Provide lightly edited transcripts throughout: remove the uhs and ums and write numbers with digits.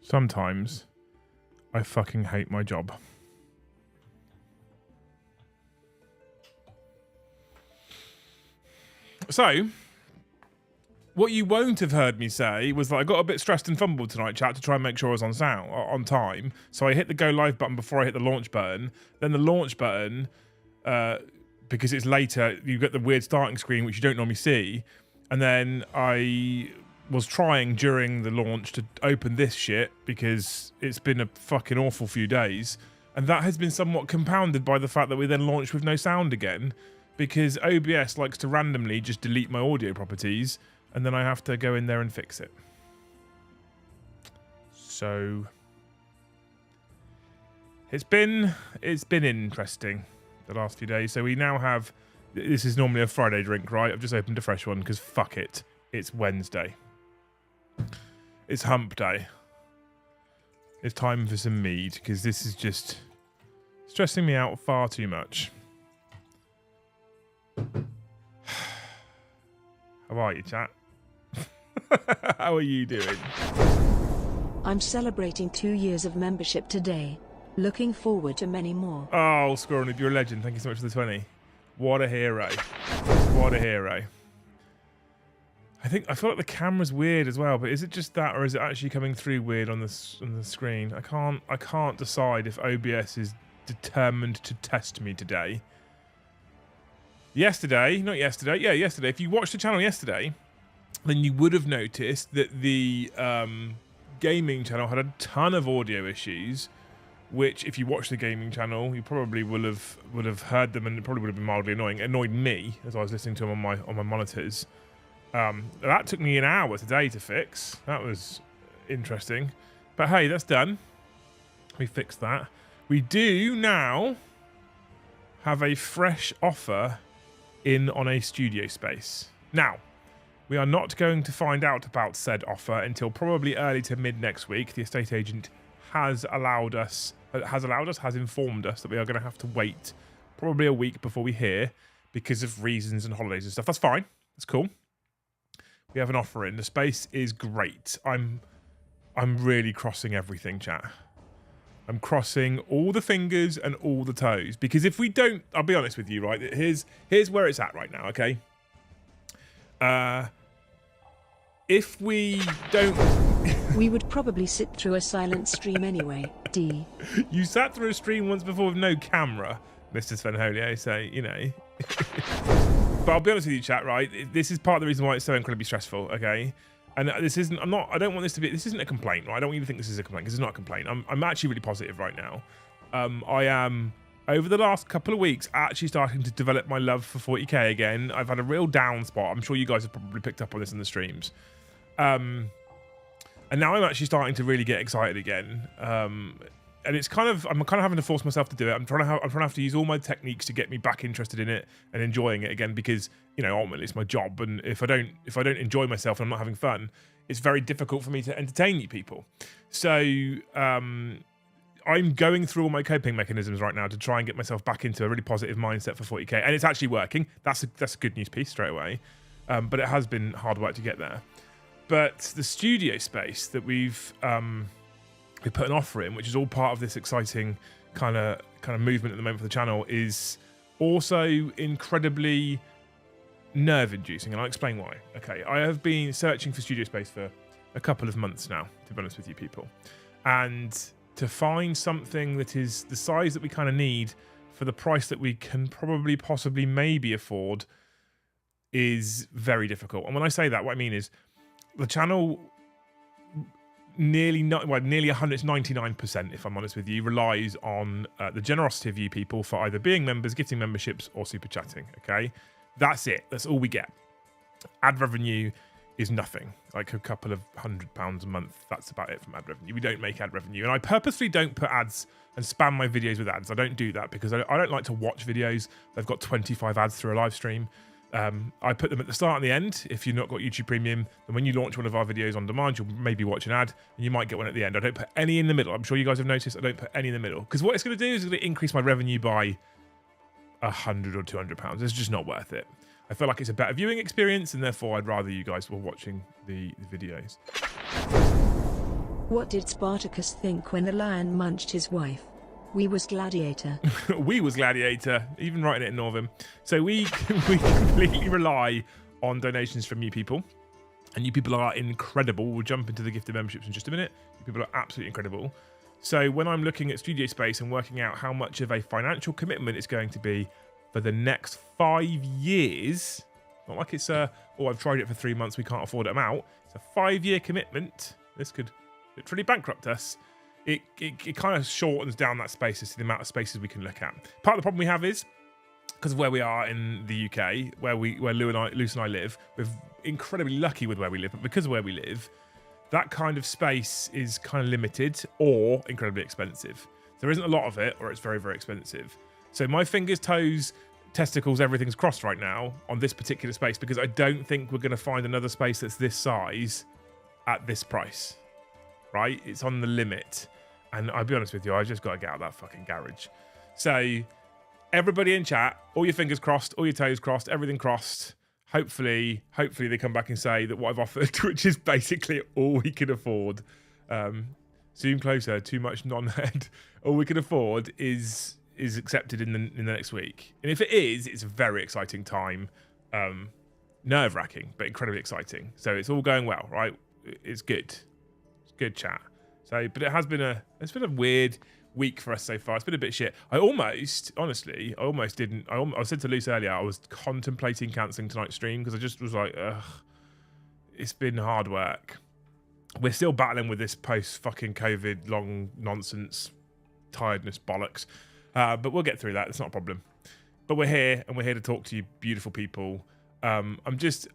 Sometimes I fucking hate my job. So, what you won't have heard me say was that I got a bit stressed and fumbled tonight, chat, to try and make sure I was on time. So I hit the go live button before I hit the launch button. Then the launch button, because it's later, you get the weird starting screen, which you don't normally see. And then I was trying during the launch to open this shit because it's been a fucking awful few days. And that has been somewhat compounded by the fact that we then launched with no sound again, because OBS likes to randomly just delete my audio properties, and then I have to go in there and fix it. So it's been interesting the last few days. So we now have, this is normally a Friday drink, right? I've just opened a fresh one because fuck it. It's Wednesday. It's hump day. It's time for some mead because this is just stressing me out far too much. How are you, chat? How are you doing? I'm celebrating 2 years of membership today. Looking forward to many more. Oh, Scoron, you're a legend. Thank you so much for the 20. What a hero. What a hero. I feel like the camera's weird as well, but is it just that, or is it actually coming through weird on the screen? I can't decide if OBS is determined to test me today. Yesterday, if you watched the channel yesterday, then you would have noticed that the gaming channel had a ton of audio issues, which if you watch the gaming channel, you probably would have heard them, and it probably would have been mildly annoying. It annoyed me as I was listening to them on my monitors. That took me an hour today to fix. That was interesting. But hey, that's done. We fixed that. We do now have a fresh offer in on a studio space. Now, we are not going to find out about said offer until probably early to mid next week. The estate agent has informed us that we are going to have to wait probably a week before we hear because of reasons and holidays and stuff. That's fine. That's cool. We have an offer in. The space is great. I'm really crossing everything, chat. I'm crossing all the fingers and all the toes, because if we don't, I'll be honest with you, right? Here's where it's at right now, okay? If we don't... We would probably sit through a silent stream anyway, D. You sat through a stream once before with no camera, Mr. Sven Holier, so, you know. But I'll be honest with you, chat, right? This is part of the reason why it's so incredibly stressful, okay? And this isn't, I don't want this to be, this isn't a complaint, right? I don't want you to think this is a complaint, because it's not a complaint. I'm actually really positive right now. I am, over the last couple of weeks, actually starting to develop my love for 40k again. I've had a real down spot. I'm sure you guys have probably picked up on this in the streams. And now I'm actually starting to really get excited again. And it's kind of, I'm kind of having to force myself to do it. I'm trying to have to use all my techniques to get me back interested in it and enjoying it again, because, you know, ultimately it's my job. And if I don't enjoy myself and I'm not having fun, it's very difficult for me to entertain you people. So I'm going through all my coping mechanisms right now to try and get myself back into a really positive mindset for 40k. And it's actually working. That's a good news piece straight away. But it has been hard work to get there. But the studio space that we put an offer in, which is all part of this exciting kind of movement at the moment for the channel, is also incredibly nerve-inducing, and I'll explain why. Okay, I have been searching for studio space for a couple of months now, to be honest with you people, and to find something that is the size that we kind of need for the price that we can probably, possibly, maybe afford is very difficult. And when I say that, what I mean is the channel nearly 99%, if I'm honest with you, relies on the generosity of you people for either being members, gifting memberships, or super chatting. Okay, that's it. That's all we get. Ad revenue is nothing, like a couple of £100 a month. That's about it from ad revenue. We don't make ad revenue, and I purposely don't put ads and spam my videos with ads. I don't do that because I don't like to watch videos. They've got 25 ads through a live stream. I put them at the start and the end. If you've not got YouTube Premium, then when you launch one of our videos on demand, you'll maybe watch an ad, and you might get one at the end. I don't put any in the middle. I'm sure you guys have noticed I don't put any in the middle, because what it's going to do is it's going to increase my revenue by £100 or £200. It's just not worth it. I feel like it's a better viewing experience, and therefore I'd rather you guys were watching the videos. What did Spartacus think when the lion munched his wife? We was Gladiator. We was Gladiator, even writing it in Northern. So we completely rely on donations from you people. And you people are incredible. We'll jump into the gifted memberships in just a minute. You people are absolutely incredible. So when I'm looking at studio space and working out how much of a financial commitment it's going to be for the next 5 years, not like it's I've tried it for 3 months, we can't afford it, I'm out. It's a 5-year commitment. This could literally bankrupt us. It kind of shortens down that space as to the amount of spaces we can look at. Part of the problem we have is, because of where we are in the UK, where Luce and I live, we're incredibly lucky with where we live, but because of where we live, that kind of space is kind of limited or incredibly expensive. There isn't a lot of it, or it's very, very expensive. So my fingers, toes, testicles, everything's crossed right now on this particular space, because I don't think we're going to find another space that's this size at this price, right? It's on the limit. And I'll be honest with you, I just got to get out of that fucking garage. So everybody in chat, all your fingers crossed, all your toes crossed, everything crossed. Hopefully they come back and say that what I've offered, which is basically all we can afford. Zoom closer, too much non-head. All we can afford is accepted in the next week. And if it is, it's a very exciting time. Nerve-wracking, but incredibly exciting. So it's all going well, right? It's good. It's good chat. So, but it's been a weird week for us so far. It's been a bit shit. I said to Luce earlier, I was contemplating cancelling tonight's stream because I just was like, ugh, it's been hard work. We're still battling with this post-fucking COVID long nonsense, tiredness bollocks. But we'll get through that. It's not a problem. But we're here, and we're here to talk to you beautiful people. I'm just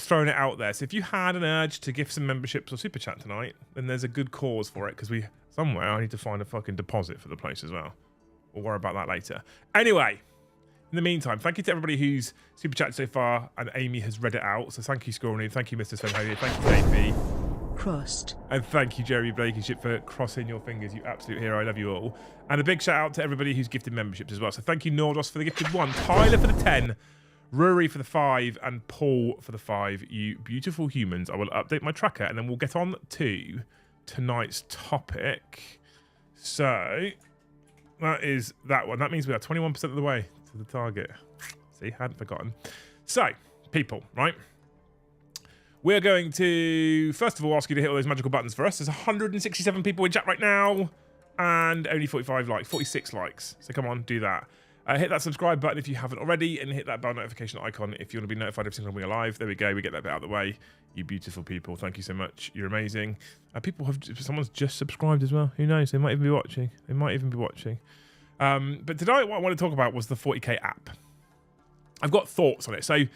throwing it out there. So if you had an urge to give some memberships or super chat tonight, then there's a good cause for it, because somewhere I need to find a fucking deposit for the place as well. We'll worry about that later. Anyway, in the meantime, thank you to everybody who's super chatted so far, and Amy has read it out. So thank you, Scorny. Thank you, Mr. Svenholia. Thank you, Davey. Crossed. And thank you, Jeremy Blankenship, for crossing your fingers. You absolute hero. I love you all. And a big shout out to everybody who's gifted memberships as well. So thank you, Nordos, for the gifted 1, Tyler for the 10, Rory for the 5, and Paul for the 5. You beautiful humans. I will update my tracker, and then we'll get on to tonight's topic. So that is that one. That means we are 21% of the way to the target. See, hadn't forgotten. So, people, right? We're going to, first of all, ask you to hit all those magical buttons for us. There's 167 people in chat right now, and only 46 likes. So come on, do that. Hit that subscribe button if you haven't already, and hit that bell notification icon if you want to be notified every single time we're live. There we go. We get that bit out of the way. You beautiful people. Thank you so much. You're amazing. Someone's just subscribed as well. Who knows? They might even be watching. But tonight, what I want to talk about was the 40k app. I've got thoughts on it. So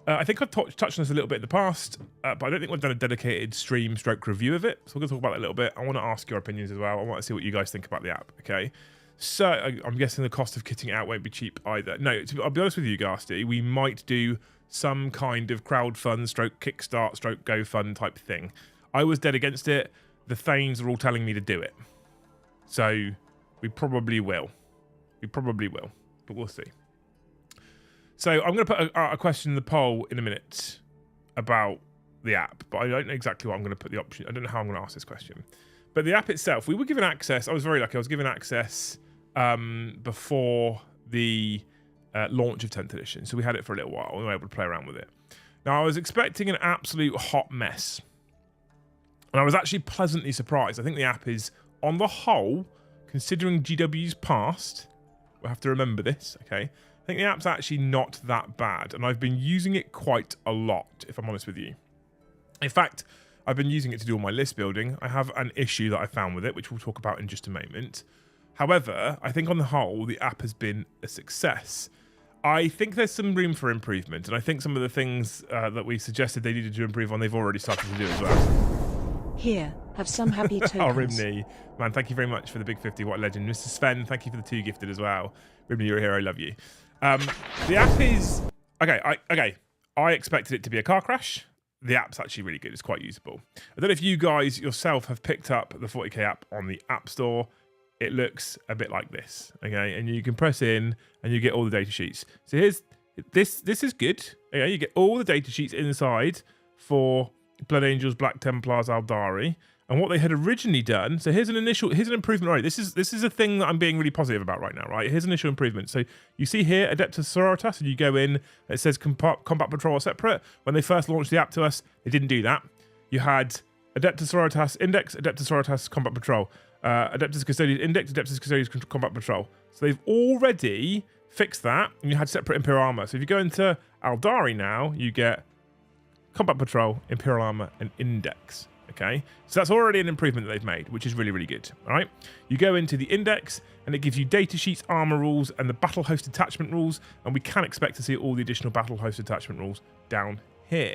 I think I've touched on this a little bit in the past, but I don't think we've done a dedicated stream stroke review of it. So we're going to talk about it a little bit. I want to ask your opinions as well. I want to see what you guys think about the app. Okay. So I'm guessing the cost of kitting it out won't be cheap either. No, I'll be honest with you, Gasty. We might do some kind of crowdfund stroke Kickstart stroke GoFund type thing. I was dead against it. The Thanes are all telling me to do it. So we probably will. But we'll see. So I'm going to put a question in the poll in a minute about the app, but I don't know exactly what I'm going to put the option. I don't know how I'm going to ask this question. But the app itself, we were given access. I was very lucky. I was given access before the launch of 10th edition. So we had it for a little while. We were able to play around with it. Now, I was expecting an absolute hot mess. And I was actually pleasantly surprised. I think the app is, on the whole, considering GW's past, we'll have to remember this, okay? I think the app's actually not that bad. And I've been using it quite a lot, if I'm honest with you. In fact, I've been using it to do all my list building. I have an issue that I found with it, which we'll talk about in just a moment. However, I think on the whole, the app has been a success. I think there's some room for improvement, and I think some of the things that we suggested they needed to improve on, they've already started to do as well. Here, have some happy tokens. Oh, Rimney. Man, thank you very much for the big 50. What a legend. Mr. Sven, thank you for the 2 gifted as well. Rimney, you're a hero. I love you. The app is... Okay. I expected it to be a car crash. The app's actually really good. It's quite usable. I don't know if you guys yourself have picked up the 40k app on the App Store. It looks a bit like this, okay? And you can press in and you get all the data sheets. So here's this is good. Okay, you get all the data sheets inside for Blood Angels, Black Templars, Aldari. And what they had originally done, so here's an improvement. Right, this is a thing that I'm being really positive about right now, right? Here's initial improvement. So you see here, Adeptus Sororitas, and you go in, it says Combat Patrol are separate. When they first launched the app to us, they didn't do that. You had Adeptus Sororitas Index, Adeptus Sororitas Combat Patrol, Adeptus Custodian Index, Adeptus Custodian Combat Patrol. So they've already fixed that, and you had separate Imperial Armor. So if you go into Aldari now, you get Combat Patrol, Imperial Armor, and Index. Okay, so that's already an improvement that they've made, which is really, really good. All right, you go into the index and it gives you data sheets, armor rules, and the battle host attachment rules, and we can expect to see all the additional battle host attachment rules down here.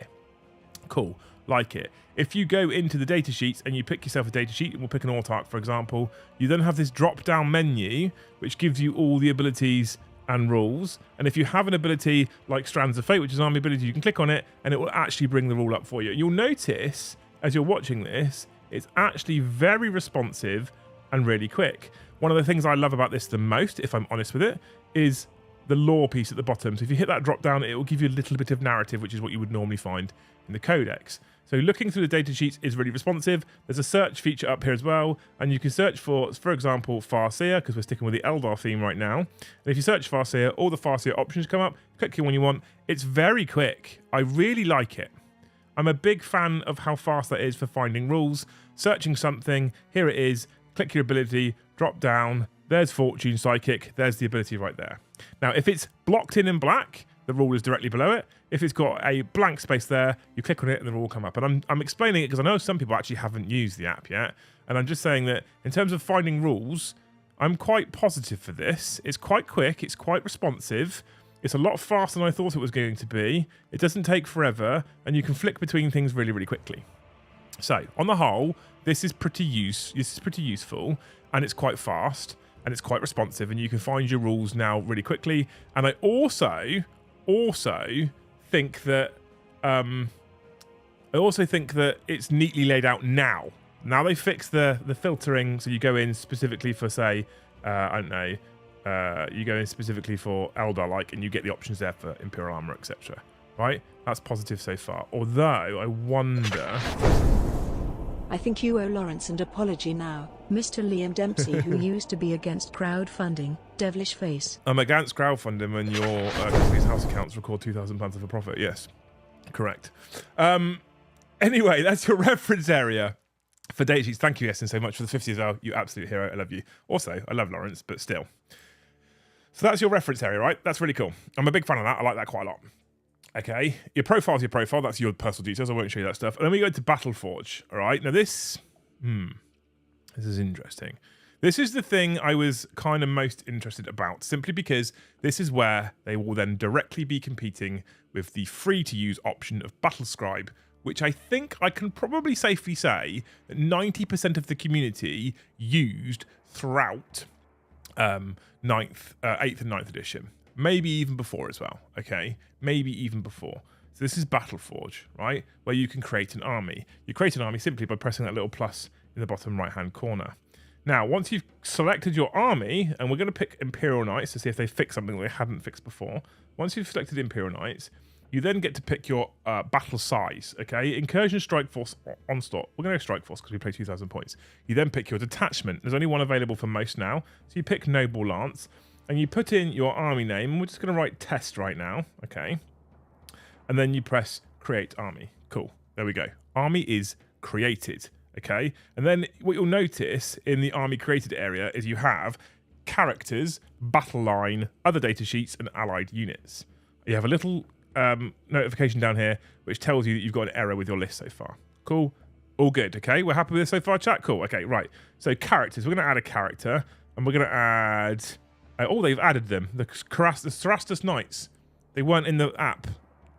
Cool, like it. If you go into the data sheets and you pick yourself a data sheet, and we'll pick an Autarch, for example, you then have this drop-down menu which gives you all the abilities and rules. And if you have an ability like Strands of Fate, which is an army ability, you can click on it and it will actually bring the rule up for you. You'll notice as you're watching this, it's actually very responsive and really quick. One of the things I love about this the most, if I'm honest with it, is the lore piece at the bottom. So if you hit that drop down, it will give you a little bit of narrative, which is what you would normally find in the codex. So looking through the data sheets is really responsive. There's a search feature up here as well, and you can search for example, Farseer, because we're sticking with the Eldar theme right now. And if you search Farseer, all the Farseer options come up. Click the one you want. It's very quick. I really like it. I'm a big fan of how fast that is for finding rules, searching something, here it is, click your ability, drop down, there's Fortune Psychic, there's the ability right there. Now, if it's blocked in black, the rule is directly below it. If it's got a blank space there, you click on it and the rule will come up. And I'm explaining it because I know some people actually haven't used the app yet, and I'm just saying that in terms of finding rules, I'm quite positive for this. It's quite quick, it's quite responsive. It's a lot faster than I thought it was going to be. It doesn't take forever, and you can flick between things really, really quickly. So, on the whole, this is pretty useful, and it's quite fast, and it's quite responsive, and you can find your rules now really quickly. And I also think that it's neatly laid out now. Now they fixed the filtering, so you go in specifically for, say, I don't know. You go in specifically for Eldar, and you get the options there for Imperial Armor, etc. Right? That's positive so far. Although, I wonder... I think you owe Lawrence an apology now, Mr. Liam Dempsey, who used to be against crowdfunding, devilish face. I'm against crowdfunding when your company's house accounts record £2,000 of a profit. Yes, correct. Anyway, that's your reference area for data sheets. Thank you, Essen, so much for the 50 as well. You absolute hero. I love you. Also, I love Lawrence, but still. So that's your reference area, right? That's really cool. I'm a big fan of that. I like that quite a lot. Okay, your profile's your profile. That's your personal details. I won't show you that stuff. And then we go to Battleforge, all right? Now this is interesting. This is the thing I was kind of most interested about, simply because this is where they will then directly be competing with the free-to-use option of Battlescribe, which I think I can probably safely say that 90% of the community used throughout 8th and 9th edition. Maybe even before as well, okay? Maybe even before. So this is Battleforge, right? Where you can create an army. You create an army simply by pressing that little plus in the bottom right-hand corner. Now, once you've selected your army, and we're going to pick Imperial Knights to see if they fix something they hadn't fixed before. Once you've selected Imperial Knights, you then get to pick your battle size, okay? Incursion, Strike Force, Onslaught. We're going to go Strike Force because we play 2,000 points. You then pick your detachment. There's only one available for most now. So you pick Noble Lance, and you put in your army name. We're just going to write Test right now, okay? And then you press Create Army. Cool. There we go. Army is created, okay? And then what you'll notice in the Army Created area is you have characters, battle line, other data sheets, and allied units. You have a little notification down here which tells you that you've got an error with your list so far. Cool. All good, okay? We're happy with this so far, chat? Cool. Okay, right. So characters. We're going to add a character, and we're going to add... oh, they've added them. The Cerastus Knights. They weren't in the app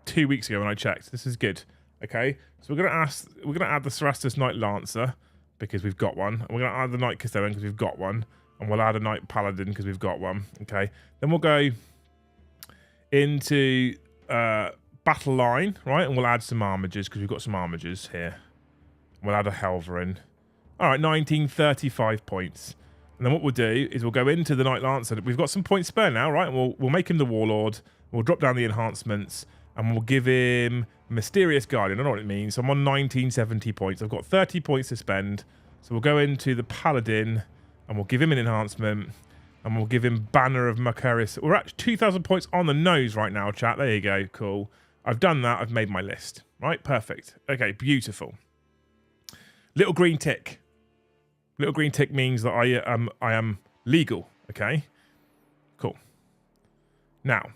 2 weeks ago when I checked. This is good. Okay, so we're gonna add the Cerastus Knight Lancer because we've got one. And we're gonna add the Knight Custodian because we've got one, and we'll add a Knight Paladin because we've got one. Okay, then we'll go into battle line, right, and we'll add some armigers because we've got some armigers here. We'll add a Helverin. All right, 1935 points. And then what we'll do is we'll go into the Knight Lancer. We've got some points spare now, right? And we'll make him the Warlord. We'll drop down the enhancements, and we'll give him Mysterious Guardian. I don't know what it means. So I'm on 1970 points. I've got 30 points to spend. So we'll go into the Paladin and we'll give him an enhancement. And we'll give him Banner of Macarius. We're at 2,000 points on the nose right now, chat. There you go. Cool. I've done that. I've made my list. Right? Perfect. Okay, beautiful. Little green tick. Little green tick means that I am legal. Okay? Cool. Now,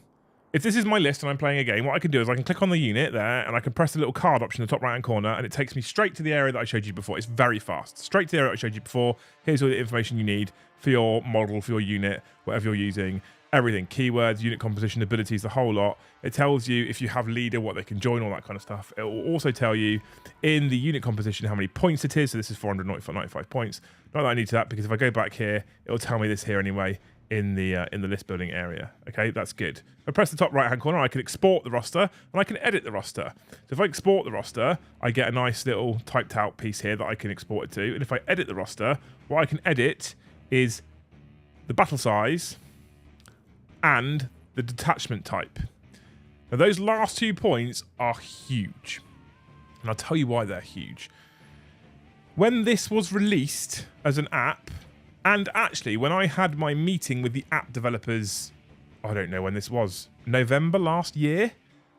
if this is my list and I'm playing a game, what I can do is I can click on the unit there and I can press the little card option in the top right hand corner and it takes me straight to the area that I showed you before. It's very fast. Straight to the area I showed you before. Here's all the information you need for your model, for your unit, whatever you're using. Everything. Keywords, unit composition, abilities, the whole lot. It tells you if you have leader, what they can join, all that kind of stuff. It will also tell you in the unit composition how many points it is. So this is 495 points. Not that I need to that because if I go back here, it will tell me this here anyway. In the list building area. Okay, that's good. If I press the top right hand corner, I can export the roster and I can edit the roster. So if I export the roster, I get a nice little typed out piece here that I can export it to. And if I edit the roster, what I can edit is the battle size and the detachment type. Now those last 2 points are huge. And I'll tell you why they're huge. When this was released as an app, and actually, when I had my meeting with the app developers, I don't know when this was, November last year,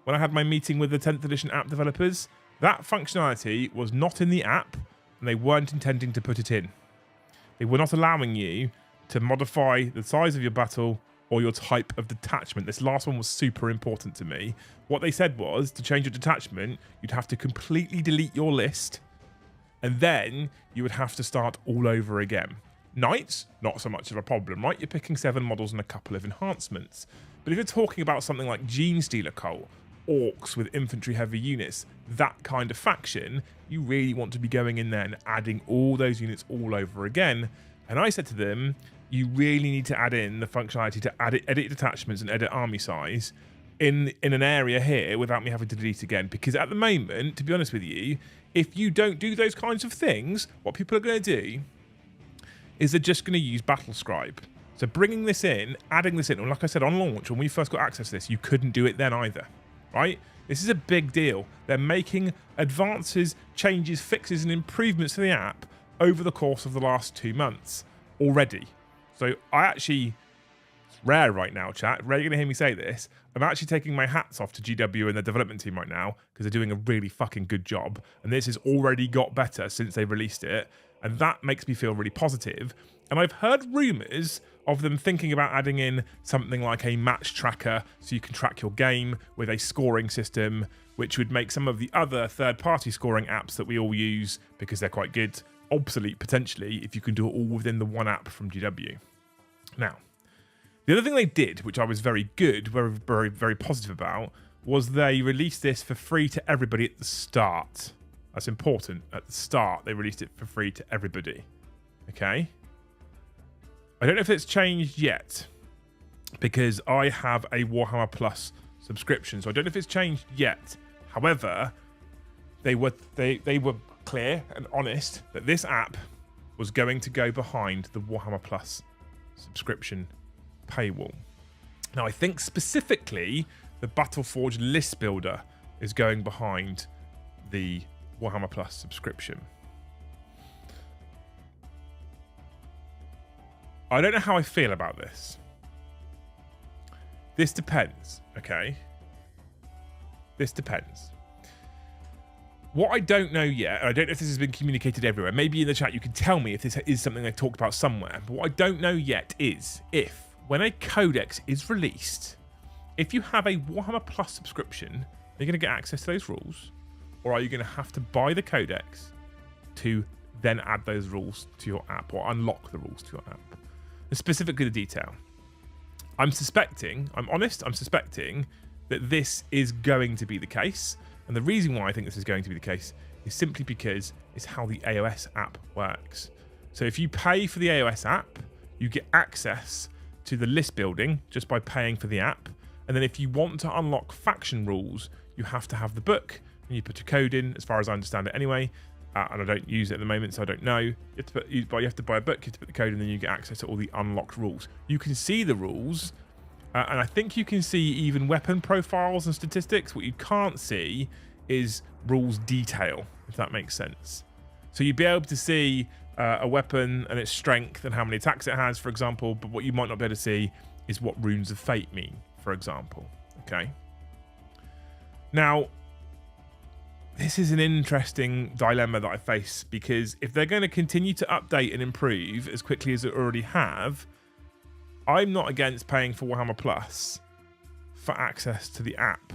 when I had my meeting with the 10th edition app developers, that functionality was not in the app, and they weren't intending to put it in. They were not allowing you to modify the size of your battle or your type of detachment. This last one was super important to me. What they said was, to change your detachment, you'd have to completely delete your list, and then you would have to start all over again. Knights, not so much of a problem, right? You're picking 7 models and a couple of enhancements. But if you're talking about something like Gene Stealer Cult, Orcs with infantry heavy units, that kind of faction, you really want to be going in there and adding all those units all over again. And I said to them, you really need to add in the functionality to edit detachments and edit army size in an area here without me having to delete again. Because at the moment, to be honest with you, if you don't do those kinds of things, what people are going to do is they're just going to use Battle Scribe. So bringing this in, adding this in, and like I said, on launch, when we first got access to this, you couldn't do it then either, right? This is a big deal. They're making advances, changes, fixes, and improvements to the app over the course of the last 2 months already. So I actually, it's rare right now, chat, rare you're going to hear me say this, I'm actually taking my hats off to GW and the development team right now because they're doing a really fucking good job. And this has already got better since they released it. And that makes me feel really positive. And I've heard rumours of them thinking about adding in something like a match tracker so you can track your game with a scoring system, which would make some of the other third-party scoring apps that we all use, because they're quite good, obsolete potentially if you can do it all within the one app from GW. Now, the other thing they did, which I was very good, very, very positive about, was they released this for free to everybody at the start. That's important. At the start, they released it for free to everybody. Okay? I don't know if it's changed yet, because I have a Warhammer Plus subscription, so I don't know if it's changed yet. However, they were clear and honest that this app was going to go behind the Warhammer Plus subscription paywall. Now, I think specifically the Battleforge list builder is going behind the Warhammer Plus subscription. I don't know how I feel about this. This depends, okay? This depends. What I don't know yet, and I don't know if this has been communicated everywhere, maybe in the chat you can tell me if this is something they've talked about somewhere, but what I don't know yet is if, when a codex is released, if you have a Warhammer Plus subscription, are you going to get access to those rules? Or are you going to have to buy the codex to then add those rules to your app, or unlock the rules to your app? And specifically the detail. I'm suspecting that this is going to be the case. And the reason why I think this is going to be the case is simply because it's how the AOS app works. So if you pay for the AOS app, you get access to the list building just by paying for the app. And then if you want to unlock faction rules, you have to have the book and you put your code in, as far as I understand it anyway. And I don't use it at the moment, so I don't know. You have to buy a book, you have to put the code in, and then you get access to all the unlocked rules. You can see the rules, and I think you can see even weapon profiles and statistics. What you can't see is rules detail, if that makes sense. So you'd be able to see a weapon and its strength and how many attacks it has, for example, but what you might not be able to see is what runes of fate mean, for example. Okay. Now, this is an interesting dilemma that I face, because if they're going to continue to update and improve as quickly as they already have, I'm not against paying for Warhammer Plus for access to the app.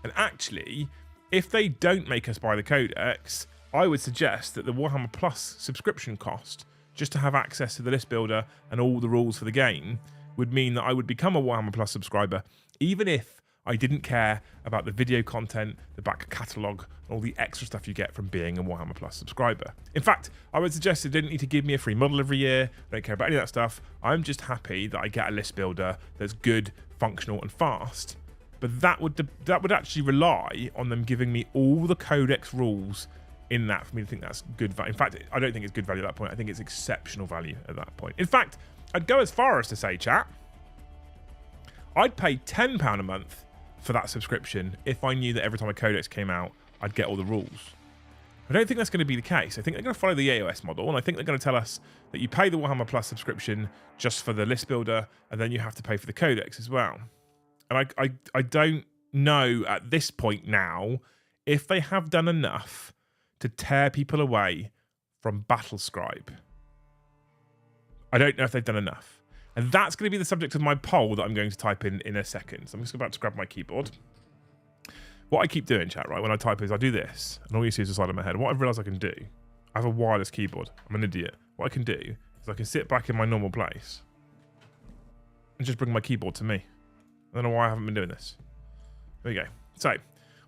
And actually, if they don't make us buy the codex, I would suggest that the Warhammer Plus subscription cost, just to have access to the list builder and all the rules for the game, would mean that I would become a Warhammer Plus subscriber, even if I didn't care about the video content, the back catalogue, and all the extra stuff you get from being a Warhammer Plus subscriber. In fact, I would suggest they didn't need to give me a free model every year. I don't care about any of that stuff. I'm just happy that I get a list builder that's good, functional, and fast. But that would actually rely on them giving me all the codex rules in that for me to think that's good value. In fact, I don't think it's good value at that point. I think it's exceptional value at that point. In fact, I'd go as far as to say, chat, I'd pay £10 a month for that subscription if I knew that every time a codex came out, I'd get all the rules. I don't think that's going to be the case. I think they're going to follow the AOS model, and I think they're going to tell us that you pay the Warhammer Plus subscription just for the list builder, and then you have to pay for the codex as well. And I don't know at this point now if they have done enough to tear people away from Battlescribe. I don't know if they've done enough. And that's going to be the subject of my poll that I'm going to type in a second. So I'm just about to grab my keyboard. What I keep doing, chat, right, when I type is I do this, and all you see is the side of my head. And what I've realised I can do, I have a wireless keyboard. I'm an idiot. What I can do is I can sit back in my normal place and just bring my keyboard to me. I don't know why I haven't been doing this. There we go. So what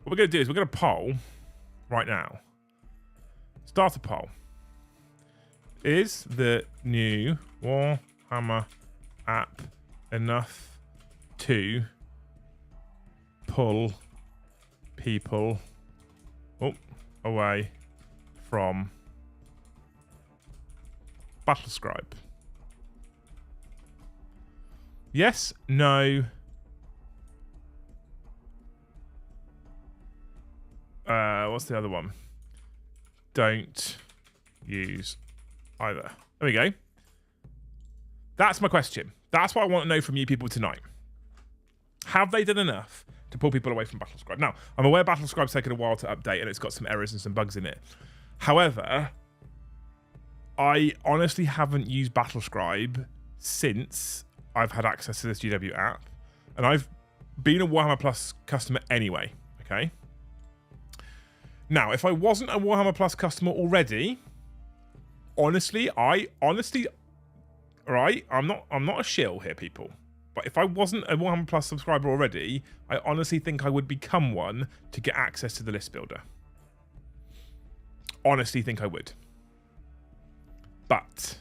we're going to do is we're going to poll right now. Start a poll. Is the new Warhammer app enough to pull people away from Battlescribe? Yes, no. What's the other one? Don't use either. There we go. That's my question. That's what I want to know from you people tonight. Have they done enough to pull people away from Battlescribe? Now, I'm aware Battlescribe's taken a while to update and it's got some errors and some bugs in it. However, I honestly haven't used Battlescribe since I've had access to this GW app. And I've been a Warhammer Plus customer anyway, okay? Now, if I wasn't a Warhammer Plus customer already, honestly, right, I'm not a shill here, people. But if I wasn't a Warhammer Plus subscriber already, I honestly think I would become one to get access to the list builder. Honestly think I would. But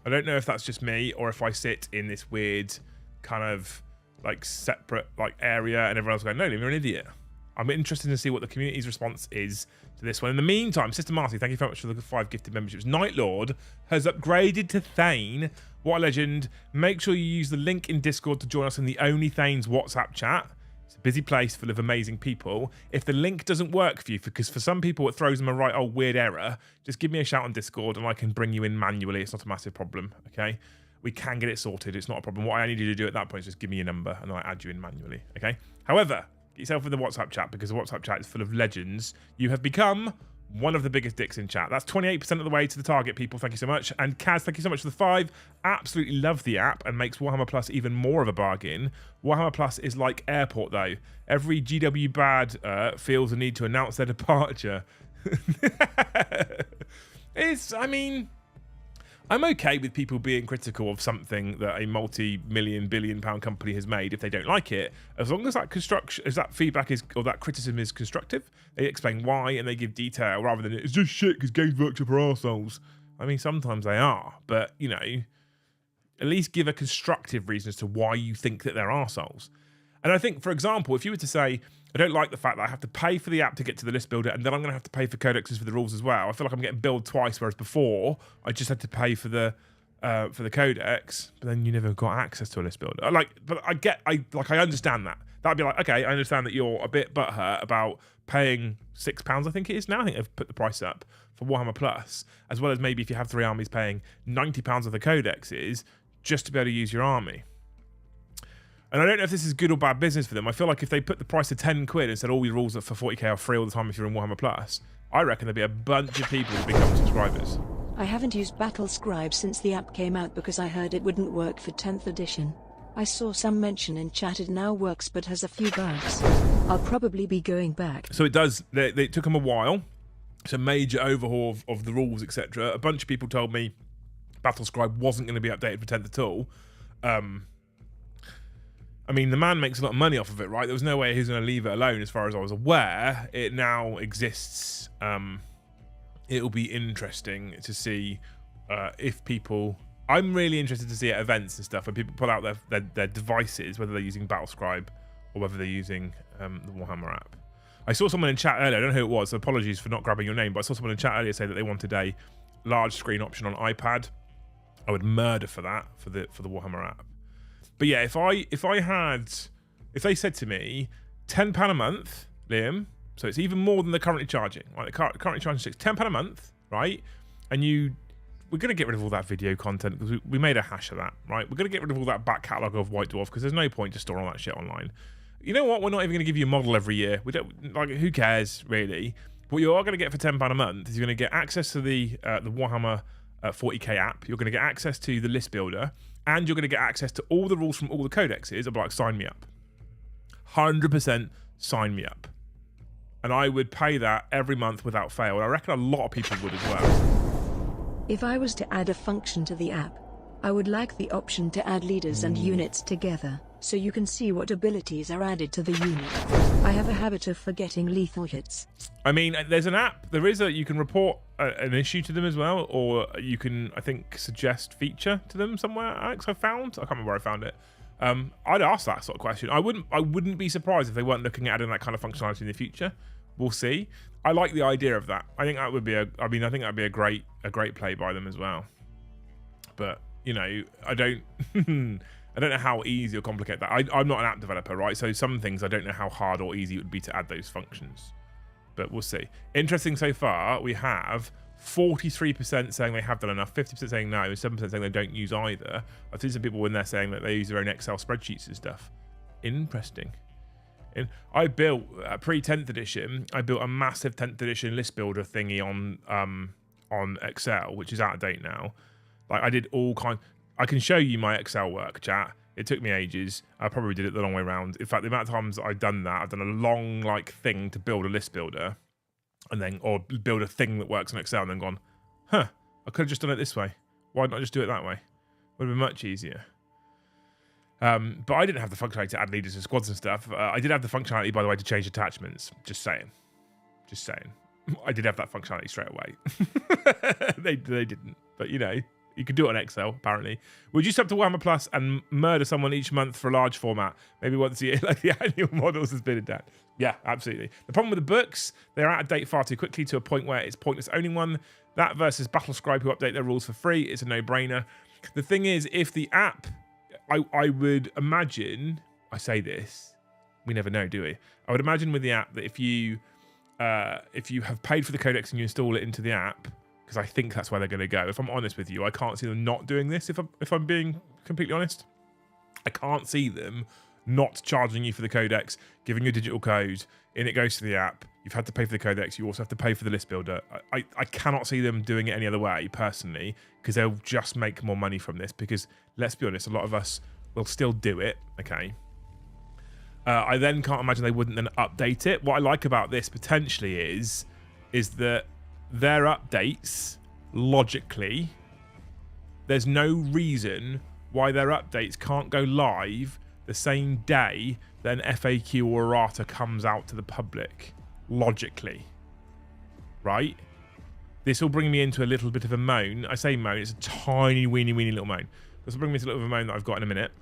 I don't know if that's just me or if I sit in this weird kind of like separate like area and everyone else going, no, you're an idiot. I'm interested to see what the community's response is to this one. In the meantime, Sister Marty, thank you very much for the 5 gifted memberships. Night Lord has upgraded to Thane. What a legend. Make sure you use the link in Discord to join us in the Only Thanes WhatsApp chat. It's a busy place full of amazing people. If the link doesn't work for you, because for some people it throws them a right old weird error, just give me a shout on Discord and I can bring you in manually. It's not a massive problem, okay? We can get it sorted. It's not a problem. What I need you to do at that point is just give me your number and I add you in manually, okay? However, get yourself in the WhatsApp chat because the WhatsApp chat is full of legends. You have become one of the biggest dicks in chat. That's 28% of the way to the target, people. Thank you so much. And Kaz, thank you so much for the 5. Absolutely love the app and makes Warhammer Plus even more of a bargain. Warhammer Plus is like Airport, though. Every GW bad feels the need to announce their departure. I mean, I'm okay with people being critical of something that a multi-million, billion-pound company has made if they don't like it, as long as that feedback is, or that criticism is constructive. They explain why and they give detail rather than it's just shit because Games Workshop are arseholes. I mean, sometimes they are, but you know, at least give a constructive reason as to why you think that they're arseholes. And I think, for example, if you were to say, I don't like the fact that I have to pay for the app to get to the list builder, and then I'm going to have to pay for codexes for the rules as well. I feel like I'm getting billed twice, whereas before I just had to pay for the codex, but then you never got access to a list builder. But I understand that. That'd be like, okay, I understand that you're a bit butthurt about paying £6, I think it is now. I think they've put the price up for Warhammer Plus, as well as maybe if you have 3 armies paying £90 of the codexes just to be able to use your army. And I don't know if this is good or bad business for them. I feel like if they put the price to 10 quid and said all your rules for 40k are free all the time if you're in Warhammer Plus, I reckon there'd be a bunch of people who become subscribers. I haven't used Battlescribe since the app came out because I heard it wouldn't work for 10th edition. I saw some mention in chat it now works but has a few bugs. I'll probably be going back. So it does. They took them a while. It's a major overhaul of the rules, etc. A bunch of people told me Battlescribe wasn't going to be updated for 10th at all. I mean, the man makes a lot of money off of it, right? There was no way he was going to leave it alone as far as I was aware. It now exists. It'll be interesting to see if people... I'm really interested to see at events and stuff when people pull out their devices, whether they're using Battlescribe or whether they're using the Warhammer app. I saw someone in chat earlier, I don't know who it was, so apologies for not grabbing your name, but I saw someone in chat earlier say that they wanted a large screen option on iPad. I would murder for that, for the Warhammer app. But yeah, if they said to me, £10 a month, Liam, so it's even more than they're currently charging, right? They're currently charging £10 a month, right? And we're going to get rid of all that video content because we made a hash of that, right? We're going to get rid of all that back catalogue of White Dwarf because there's no point to store all that shit online. You know what? We're not even going to give you a model every year. We don't, like, who cares, really? What you are going to get for £10 a month is you're going to get access to the Warhammer 40k app. You're going to get access to the list builder. And you're going to get access to all the rules from all the codexes. I'm like, sign me up. 100% sign me up. And I would pay that every month without fail. And I reckon a lot of people would as well. If I was to add a function to the app, I would like the option to add leaders and units together, so you can see what abilities are added to the unit. I have a habit of forgetting lethal hits. I mean, there's an app. You can report an issue to them as well, or you can, I think, suggest feature to them somewhere. Alex, I can't remember where I found it. I'd ask that sort of question. I wouldn't be surprised if they weren't looking at adding that kind of functionality in the future. We'll see. I like the idea of that. I think that would be I think that'd be a great play by them as well. But you know, I don't know how easy or complicated that. I'm not an app developer, right? So some things I don't know how hard or easy it would be to add those functions. But we'll see. Interesting so far, we have 43% saying they have done enough, 50% saying no, and 7% saying they don't use either. I've seen some people in there saying that they use their own Excel spreadsheets and stuff. Interesting. I built, pre-10th edition, I built a massive 10th edition list builder thingy on Excel, which is out of date now. Like, I did all kinds... I can show you my Excel work, chat. It took me ages. I probably did it the long way around. In fact, the amount of times I've done that, I've done a long, like, thing to build a list builder, and then, or build a thing that works on Excel, and then gone, huh, I could have just done it this way. Why not just do it that way? Would have been much easier. But I didn't have the functionality to add leaders and squads and stuff. I did have the functionality, by the way, to change attachments. Just saying. Just saying. I did have that functionality straight away. They didn't. But, you know, you could do it on Excel, apparently. Would you sub to Warhammer Plus and murder someone each month for a large format? Maybe once a year, like the annual models has been in that. Yeah, absolutely. The problem with the books, they're out of date far too quickly to a point where it's pointless owning one. That versus Battlescribe, who update their rules for free, it's a no-brainer. The thing is, if the app... I would imagine, I say this, we never know, do we? I would imagine with the app that if you have paid for the codex and you install it into the app, because I think that's where they're going to go. If I'm honest with you, I can't see them not doing this. If I'm being completely honest, I can't see them not charging you for the codex, giving you a digital code, and it goes to the app. You've had to pay for the codex. You also have to pay for the list builder. I cannot see them doing it any other way, personally, because they'll just make more money from this. Because, let's be honest, a lot of us will still do it, okay? I then can't imagine they wouldn't then update it. What I like about this, potentially, is that their updates, logically, there's no reason why their updates can't go live the same day that an FAQ or errata comes out to the public. Logically, right? This will bring me into a little bit of a moan. I say moan, it's a tiny, weeny little moan. This will bring me to a little bit of a moan that I've got in a minute.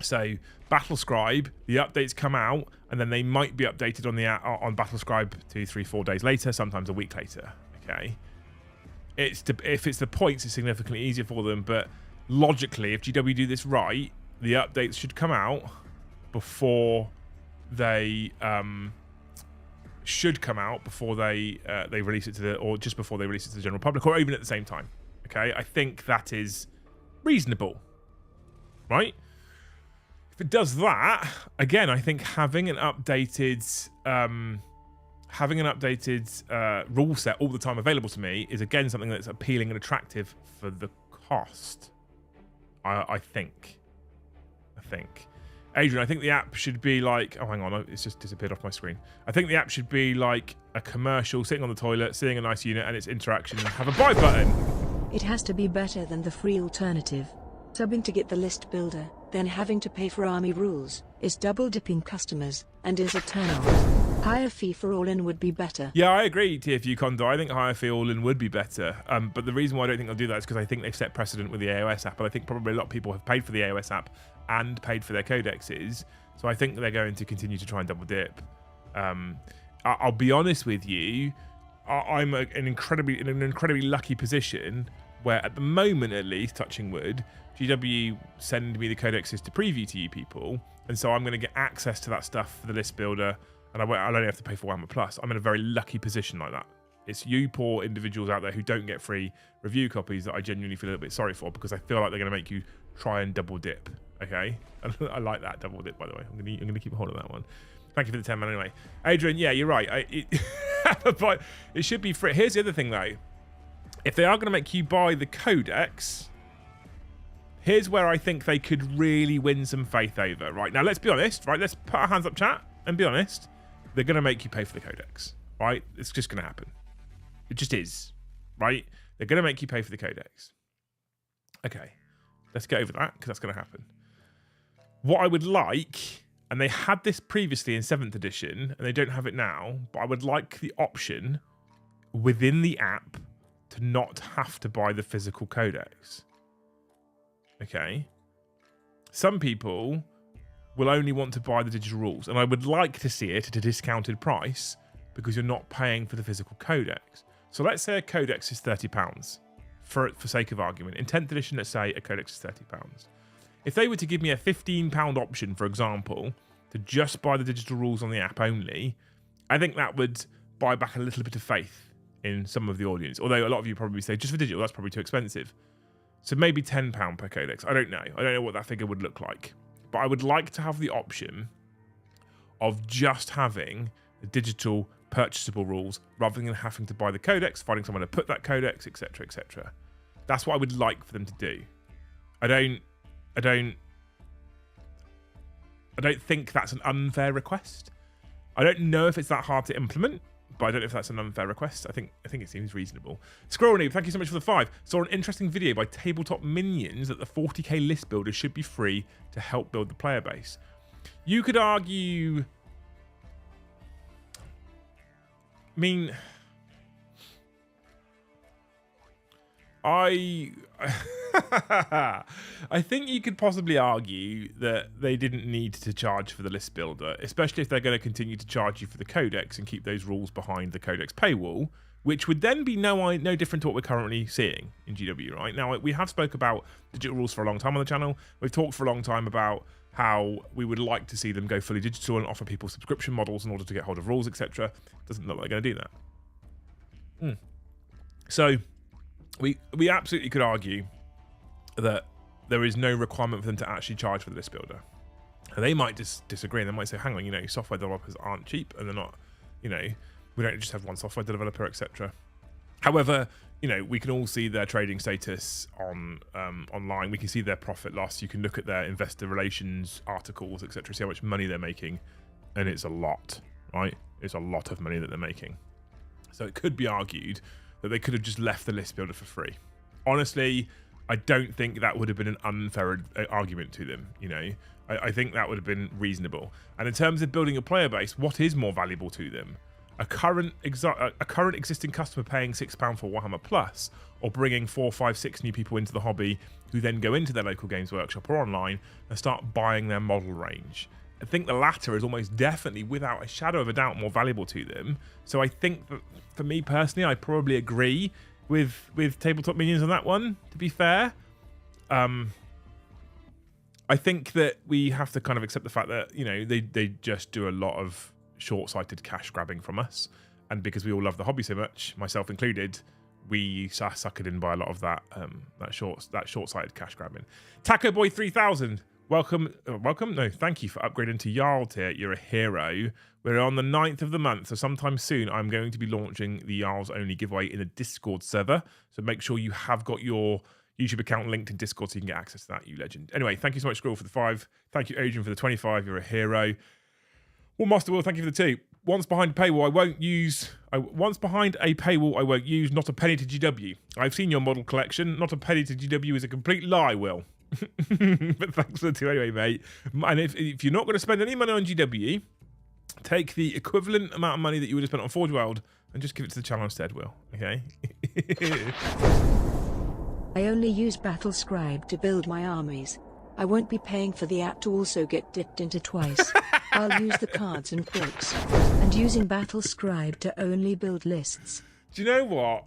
So, Battlescribe, the updates come out, and then they might be updated on the on Battlescribe 2, 3, 4 days later, sometimes a week later. Okay, if it's the points, it's significantly easier for them. But logically, if GW do this right, the updates should come out before they should come out before they release it to or just before they release it to the general public, or even at the same time. Okay, I think that is reasonable, right? If it does that, again, I think having an updated rule set all the time available to me is again something that's appealing and attractive for the cost. I think. Adrian, I think the app should be like... Oh, hang on. It's just disappeared off my screen. I think the app should be like a commercial, sitting on the toilet, seeing a nice unit and its interaction, and have a buy button. It has to be better than the free alternative. Subbing to get the list builder, then having to pay for army rules, is double-dipping customers, and is a turn-off. Higher fee for all-in would be better. Yeah, I agree, TFU Condor. I think higher fee all-in would be better. But the reason why I don't think they'll do that is because I think they've set precedent with the AOS app, and I think probably a lot of people have paid for the AOS app and paid for their codexes. So I think they're going to continue to try and double-dip. I'll be honest with you, I'm in an incredibly lucky position where, at the moment at least, touching wood, GW send me the codexes to preview to you people, and so I'm going to get access to that stuff for the list builder, and I'll only have to pay for Warhammer Plus. I'm in a very lucky position like that. It's you poor individuals out there who don't get free review copies that I genuinely feel a little bit sorry for, because I feel like they're going to make you try and double dip. Okay, I like that double dip, by the way. I'm going to keep a hold of that one. Thank you for the 10 man anyway. Adrian, yeah, you're right. But it should be free. Here's the other thing though. If they are going to make you buy the codex, here's where I think they could really win some faith over. Right, now let's be honest, right? Let's put our hands up, chat, and be honest. They're going to make you pay for the codex, right? It's just going to happen. It just is, right? They're going to make you pay for the codex. Okay, let's get over that, because that's going to happen. What I would like, and they had this previously in 7th edition, and they don't have it now, but I would like the option within the app to not have to buy the physical codex. Okay. Some people will only want to buy the digital rules, and I would like to see it at a discounted price because you're not paying for the physical codex. So let's say a codex is £30 for sake of argument. In 10th edition, let's say a codex is £30. If they were to give me a £15 option, for example, to just buy the digital rules on the app only, I think that would buy back a little bit of faith in some of the audience. Although a lot of you probably say, just for digital, that's probably too expensive. So maybe £10 per codex. I don't know. I don't know what that figure would look like. But I would like to have the option of just having the digital purchasable rules rather than having to buy the codex, finding someone to put that codex, etc., etc. That's what I would like for them to do. I don't think that's an unfair request. I don't know if it's that hard to implement, but I don't know if that's an unfair request. I think it seems reasonable. Squirrel Noob, thank you so much for the 5. Saw an interesting video by Tabletop Minions that the 40k list builder should be free to help build the player base. You could argue... I mean... I think you could possibly argue that they didn't need to charge for the list builder, especially if they're going to continue to charge you for the codex and keep those rules behind the codex paywall, which would then be no different to what we're currently seeing in GW, right? Now, we have spoke about digital rules for a long time on the channel. We've talked for a long time about how we would like to see them go fully digital and offer people subscription models in order to get hold of rules, etc. Doesn't look like they're going to do that. So... We absolutely could argue that there is no requirement for them to actually charge for the list builder. And they might disagree, and they might say, hang on, software developers aren't cheap, and they're not, we don't just have one software developer, etc. However, we can all see their trading status on online. We can see their profit loss. You can look at their investor relations articles, etc., see how much money they're making, and it's a lot, right? It's a lot of money that they're making. So it could be argued that they could have just left the list builder for free. Honestly, I don't think that would have been an unfair argument to them. I think that would have been reasonable. And in terms of building a player base, what is more valuable to them? A current existing customer paying £6 for Warhammer Plus, or bringing 4, 5, 6 new people into the hobby who then go into their local games workshop or online and start buying their model range? I think the latter is almost definitely, without a shadow of a doubt, more valuable to them. So I think that, for me personally, I probably agree with Tabletop Minions on that one, to be fair. I think that we have to kind of accept the fact that, you know, they just do a lot of short-sighted cash grabbing from us. And because we all love the hobby so much, myself included, we are suckered in by a lot of that that short-sighted cash grabbing. Taco Boy 3000, welcome. No, thank you for upgrading to Jarl tier. You're a hero. We're on the 9th of the month, so sometime soon I'm going to be launching the Jarls only giveaway in a Discord server. So make sure you have got your YouTube account linked in Discord so you can get access to that, you legend. Anyway, thank you so much, Scroll, for the 5. Thank you, Adrian, for the 25. You're a hero. Well, Master Will, thank you for the 2. Once behind a paywall, I won't use. Once behind a paywall, I won't use. Not a penny to GW. I've seen your model collection. Not a penny to GW is a complete lie, Will. But thanks for the 2 anyway, mate. And if you're not going to spend any money on GW, take the equivalent amount of money that you would have spent on Forge World and just give it to the channel instead, Will. Okay? I only use Battlescribe to build my armies. I won't be paying for the app to also get dipped into twice. I'll use the cards and quirks. And using Battlescribe to only build lists. Do you know what?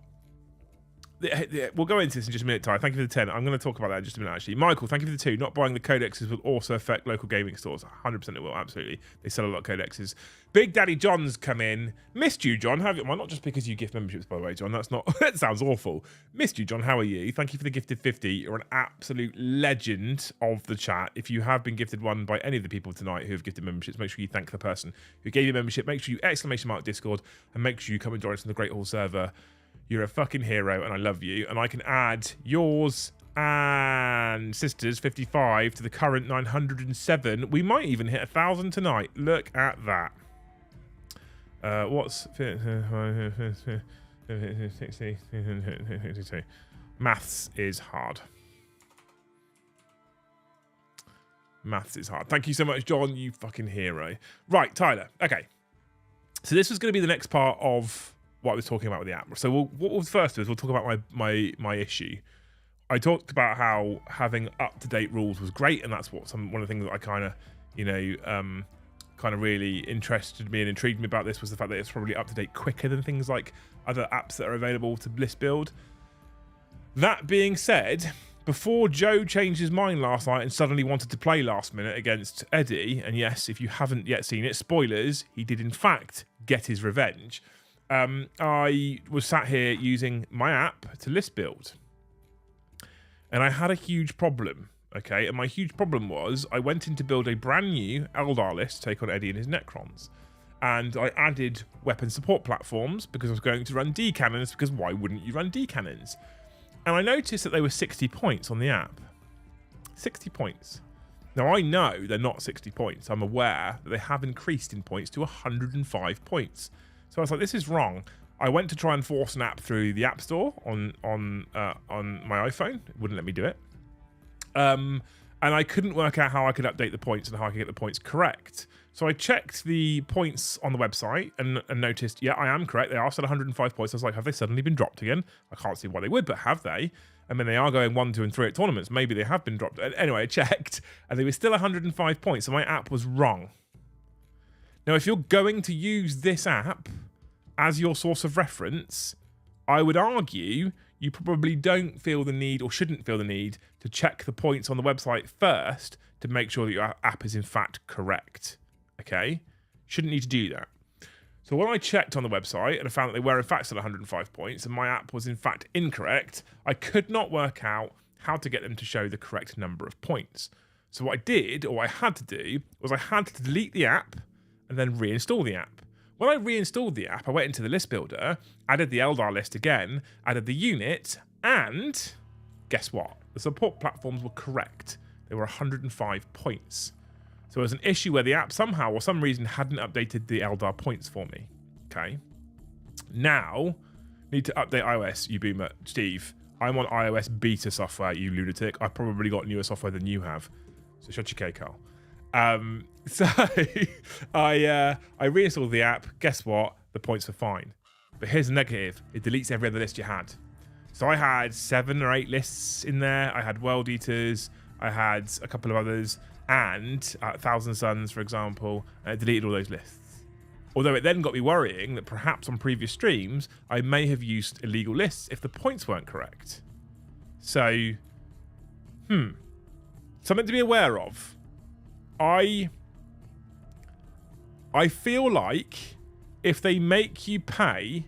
We'll go into this in just a minute, Ty. Thank you for the 10. I'm going to talk about that in just a minute, actually. Michael, thank you for the 2. Not buying the codexes will also affect local gaming stores. 100% it will, absolutely. They sell a lot of codexes. Big Daddy John's come in. Missed you, John. Have you? Well, not just because you gift memberships, by the way, John. That's not. That sounds awful. Missed you, John. How are you? Thank you for the gifted 50. You're an absolute legend of the chat. If you have been gifted one by any of the people tonight who have gifted memberships, make sure you thank the person who gave you membership. Make sure you exclamation mark Discord and make sure you come and join us in the Great Hall server. You're a fucking hero, and I love you. And I can add yours and sister's 55 to the current 907. We might even hit 1,000 tonight. Look at that. What's 60? Maths is hard. Maths is hard. Thank you so much, John. You fucking hero. Right, Tyler. Okay. So this was going to be the next part of what I was talking about with the app. So what we'll first do is we'll talk about my issue. I talked about how having up-to-date rules was great, and that's what one of the things that I kind of, you know, kind of really interested me and intrigued me about this was the fact that it's probably up-to-date quicker than things like other apps that are available to list build. That being said, before Joe changed his mind last night and suddenly wanted to play last minute against Eddie, and yes, if you haven't yet seen it, spoilers, he did in fact get his revenge. I was sat here using my app to list build, and I had a huge problem. Okay, and my huge problem was I went in to build a brand new Eldar list to take on Eddie and his Necrons, and I added weapon support platforms because I was going to run D cannons, because why wouldn't you run D cannons? And I noticed that they were 60 points on the app. 60 points. Now I know they're not 60 points. I'm aware that they have increased in points to 105 points. So I was like, this is wrong. I went to try and force an app through the App Store on my iPhone. It wouldn't let me do it. And I couldn't work out how I could update the points and how I could get the points correct. So I checked the points on the website and noticed, yeah, I am correct. They are still 105 points. I was like, have they suddenly been dropped again? I can't see why they would, but have they? I mean, they are going 1, 2, and 3 at tournaments. Maybe they have been dropped. Anyway, I checked, and they were still 105 points, so my app was wrong. Now, if you're going to use this app as your source of reference, I would argue you probably don't feel the need or shouldn't feel the need to check the points on the website first to make sure that your app is in fact correct. Okay? Shouldn't need to do that. So when I checked on the website and I found that they were in fact still 105 points and my app was in fact incorrect, I could not work out how to get them to show the correct number of points. So what I did, or I had to do, was I had to delete the app and then reinstall the app. When I reinstalled the app, I went into the list builder, added the Eldar list again, added the unit, and guess what? The support platforms were correct. They were 105 points. So there was an issue where the app somehow or some reason hadn't updated the Eldar points for me. Okay. Now, need to update iOS, you boomer. Steve, I'm on iOS beta software, you lunatic. I've probably got newer software than you have. So shut your cake, Carl. So I reinstalled the app. Guess what? The points were fine. But here's the negative. It deletes every other list you had. So I had 7 or 8 lists in there. I had World Eaters. I had a couple of others. And Thousand Suns, for example. And it deleted all those lists. Although it then got me worrying that perhaps on previous streams, I may have used illegal lists if the points weren't correct. So, something to be aware of. I feel like if they make you pay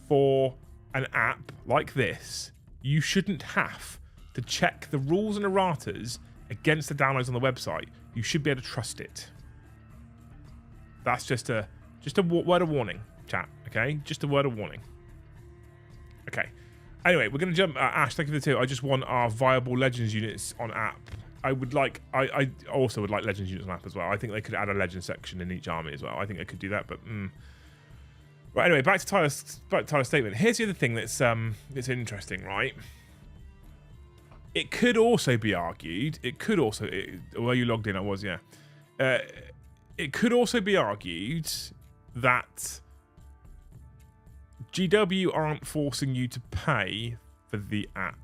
for an app like this, you shouldn't have to check the rules and erratas against the downloads on the website. You should be able to trust it. That's just a word of warning, chat. Okay, just a word of warning. Okay. Anyway, we're going to jump. Ash, thank you for the 2. I just want our viable Legends units on app. I also would like Legends units on app as well. I think they could add a Legends section in each army as well. I think they could do that, but right. Anyway, back to Tyler's statement. Here's the other thing that's interesting, right? It could also be argued. Were you logged in? I was, yeah. It could also be argued that GW aren't forcing you to pay for the app.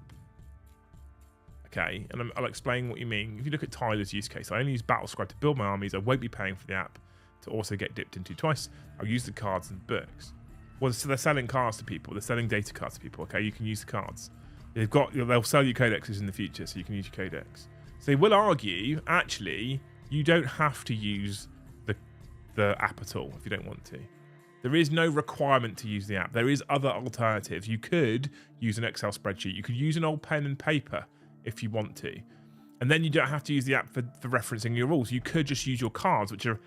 Okay, and I'll explain what you mean. If you look at Tyler's use case, I only use Battlescribe to build my armies. I won't be paying for the app to also get dipped into twice. I'll use the cards and books. Well, so they're selling cards to people. They're selling data cards to people. Okay, you can use the cards. They'll sell you codexes in the future, so you can use your codex. So they will argue, actually, you don't have to use the app at all if you don't want to. There is no requirement to use the app. There is other alternatives. You could use an Excel spreadsheet. You could use an old pen and paper if you want to. And then you don't have to use the app for referencing your rules. You could just use your cards, which are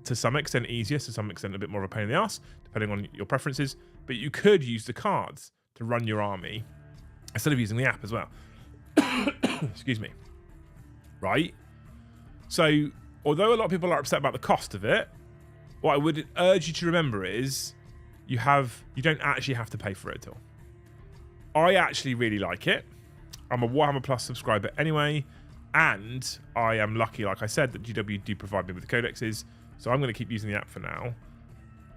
to some extent easier, to some extent a bit more of a pain in the ass, depending on your preferences. But you could use the cards to run your army instead of using the app as well. Excuse me. Right? So, although a lot of people are upset about the cost of it, what I would urge you to remember is you don't actually have to pay for it at all. I actually really like it. I'm a Warhammer Plus subscriber anyway, and I am lucky, like I said, that GW do provide me with the codexes, so I'm going to keep using the app for now.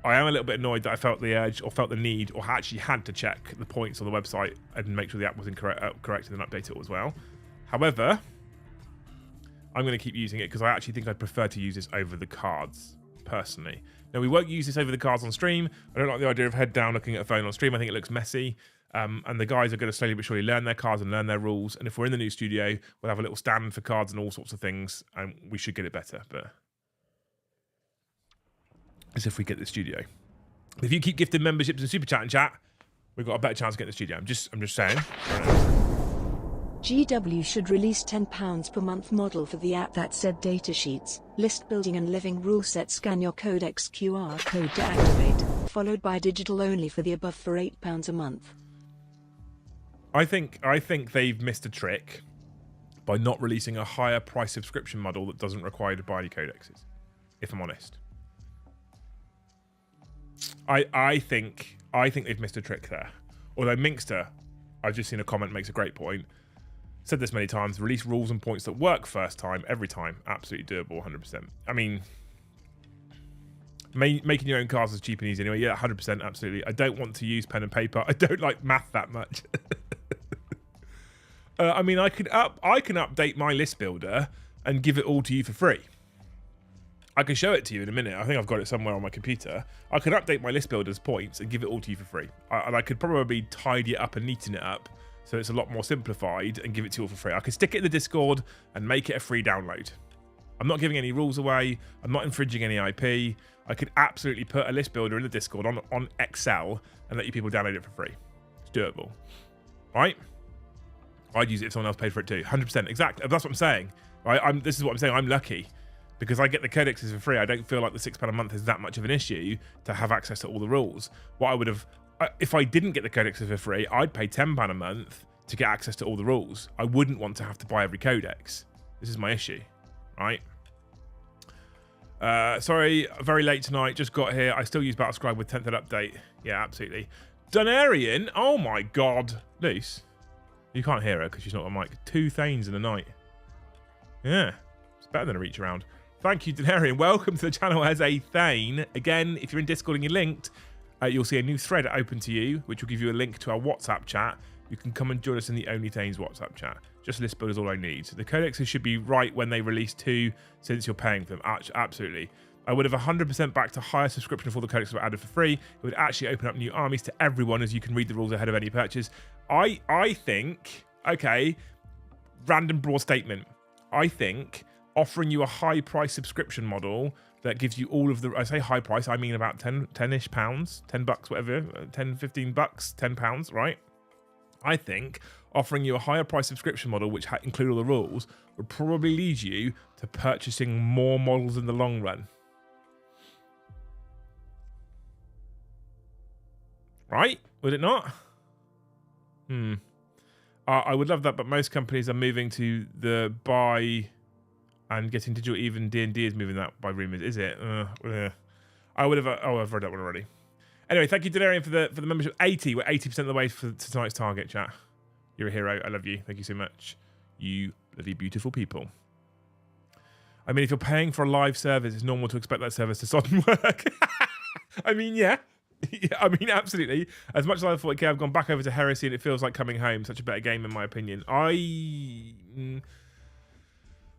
I am a little bit annoyed that I felt the urge, or felt the need, or actually had to check the points on the website and make sure the app was corrected and update it as well. However, I'm going to keep using it because I actually think I'd prefer to use this over the cards, personally. Now, we won't use this over the cards on stream. I don't like the idea of head down looking at a phone on stream. I think it looks messy. And the guys are going to slowly but surely learn their cards and learn their rules. And if we're in the new studio, we'll have a little stand for cards and all sorts of things, and we should get it better. But as if we get the studio. If you keep gifting memberships and super chat and chat, we've got a better chance of getting the studio. I'm just saying. GW should release £10 per month model for the app that said datasheets, list building and living rule set. Scan your codex QR code to activate, followed by digital only for the above for £8 a month. I think they've missed a trick by not releasing a higher price subscription model that doesn't require to buy any codexes, if I'm honest. I think they've missed a trick there. Although Minkster, I've just seen a comment, makes a great point. Said this many times, release rules and points that work first time, every time. Absolutely doable, 100%. I mean, making your own cards is cheap and easy anyway. Yeah, 100%, absolutely. I don't want to use pen and paper. I don't like math that much. I mean, I can update my list builder and give it all to you for free. I can show it to you in a minute. I think I've got it somewhere on my computer. I can update my list builder's points and give it all to you for free. And I could probably tidy it up and neaten it up so it's a lot more simplified and give it to you all for free. I could stick it in the Discord and make it a free download. I'm not giving any rules away. I'm not infringing any IP. I could absolutely put a list builder in the Discord on Excel and let you people download it for free. It's doable. Right? I'd use it if someone else paid for it too. 100%. Exactly. That's what I'm saying. Right? This is what I'm saying. I'm lucky because I get the codexes for free. I don't feel like the £6 a month is that much of an issue to have access to all the rules. What I would have... if I didn't get the codexes for free, I'd pay £10 a month to get access to all the rules. I wouldn't want to have to buy every codex. This is my issue. Right? Sorry, very late tonight. Just got here. I still use Battlescribe with 10th update. Yeah, absolutely. Dunarian? Oh my god. Luce? You can't hear her because she's not on mic. 2 Thanes in the night. Yeah. It's better than a reach around. Thank you, Dunarian. Welcome to the channel as a Thane. Again, if you're in Discord and you're linked, you'll see a new thread open to you, which will give you a link to our WhatsApp chat. You can come and join us in the Only Thanes WhatsApp chat. Just list build is all I need. The codexes should be right when they release 2, since you're paying for them. Absolutely. I would have 100% backed a higher subscription if all the codexes were added for free. It would actually open up new armies to everyone, as you can read the rules ahead of any purchase. I think, okay, random broad statement. I think offering you a high price subscription model that gives you all of the, I say high price, I mean about 10-ish pounds, 10 bucks, whatever, 10, 15 bucks, 10 pounds, right? I think offering you a higher price subscription model, which include all the rules, would probably lead you to purchasing more models in the long run. Right? Would it not? I would love that, but most companies are moving to the buy and getting digital. Even D&D is moving that by rumors. Is it? I would have. I've read that one already. Anyway, thank you, Delirium, for the membership. 80. We're 80% of the way to tonight's target, chat. You're a hero. I love you. Thank you so much. You bloody beautiful people. I mean, if you're paying for a live service, it's normal to expect that service to sodden work. I mean, yeah. I mean, absolutely. As much as I thought, okay, I've gone back over to Heresy and it feels like coming home. Such a better game, in my opinion.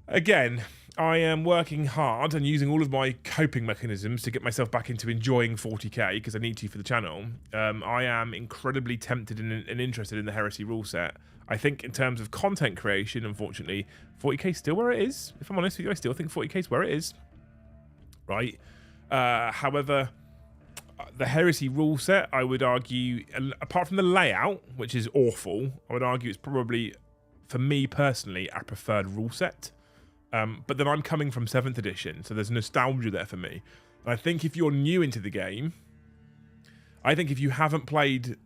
Again, I am working hard and using all of my coping mechanisms to get myself back into enjoying 40k because I need to for the channel. I am incredibly tempted and interested in the Heresy rule set. I think in terms of content creation, unfortunately, 40k is still where it is. If I'm honest with you, I still think 40k is where it is. Right? However, the Heresy rule set, I would argue, apart from the layout, which is awful, I would argue it's probably, for me personally, a preferred rule set. But then I'm coming from 7th edition, so there's nostalgia there for me. And I think if you're new into the game, I think if you haven't played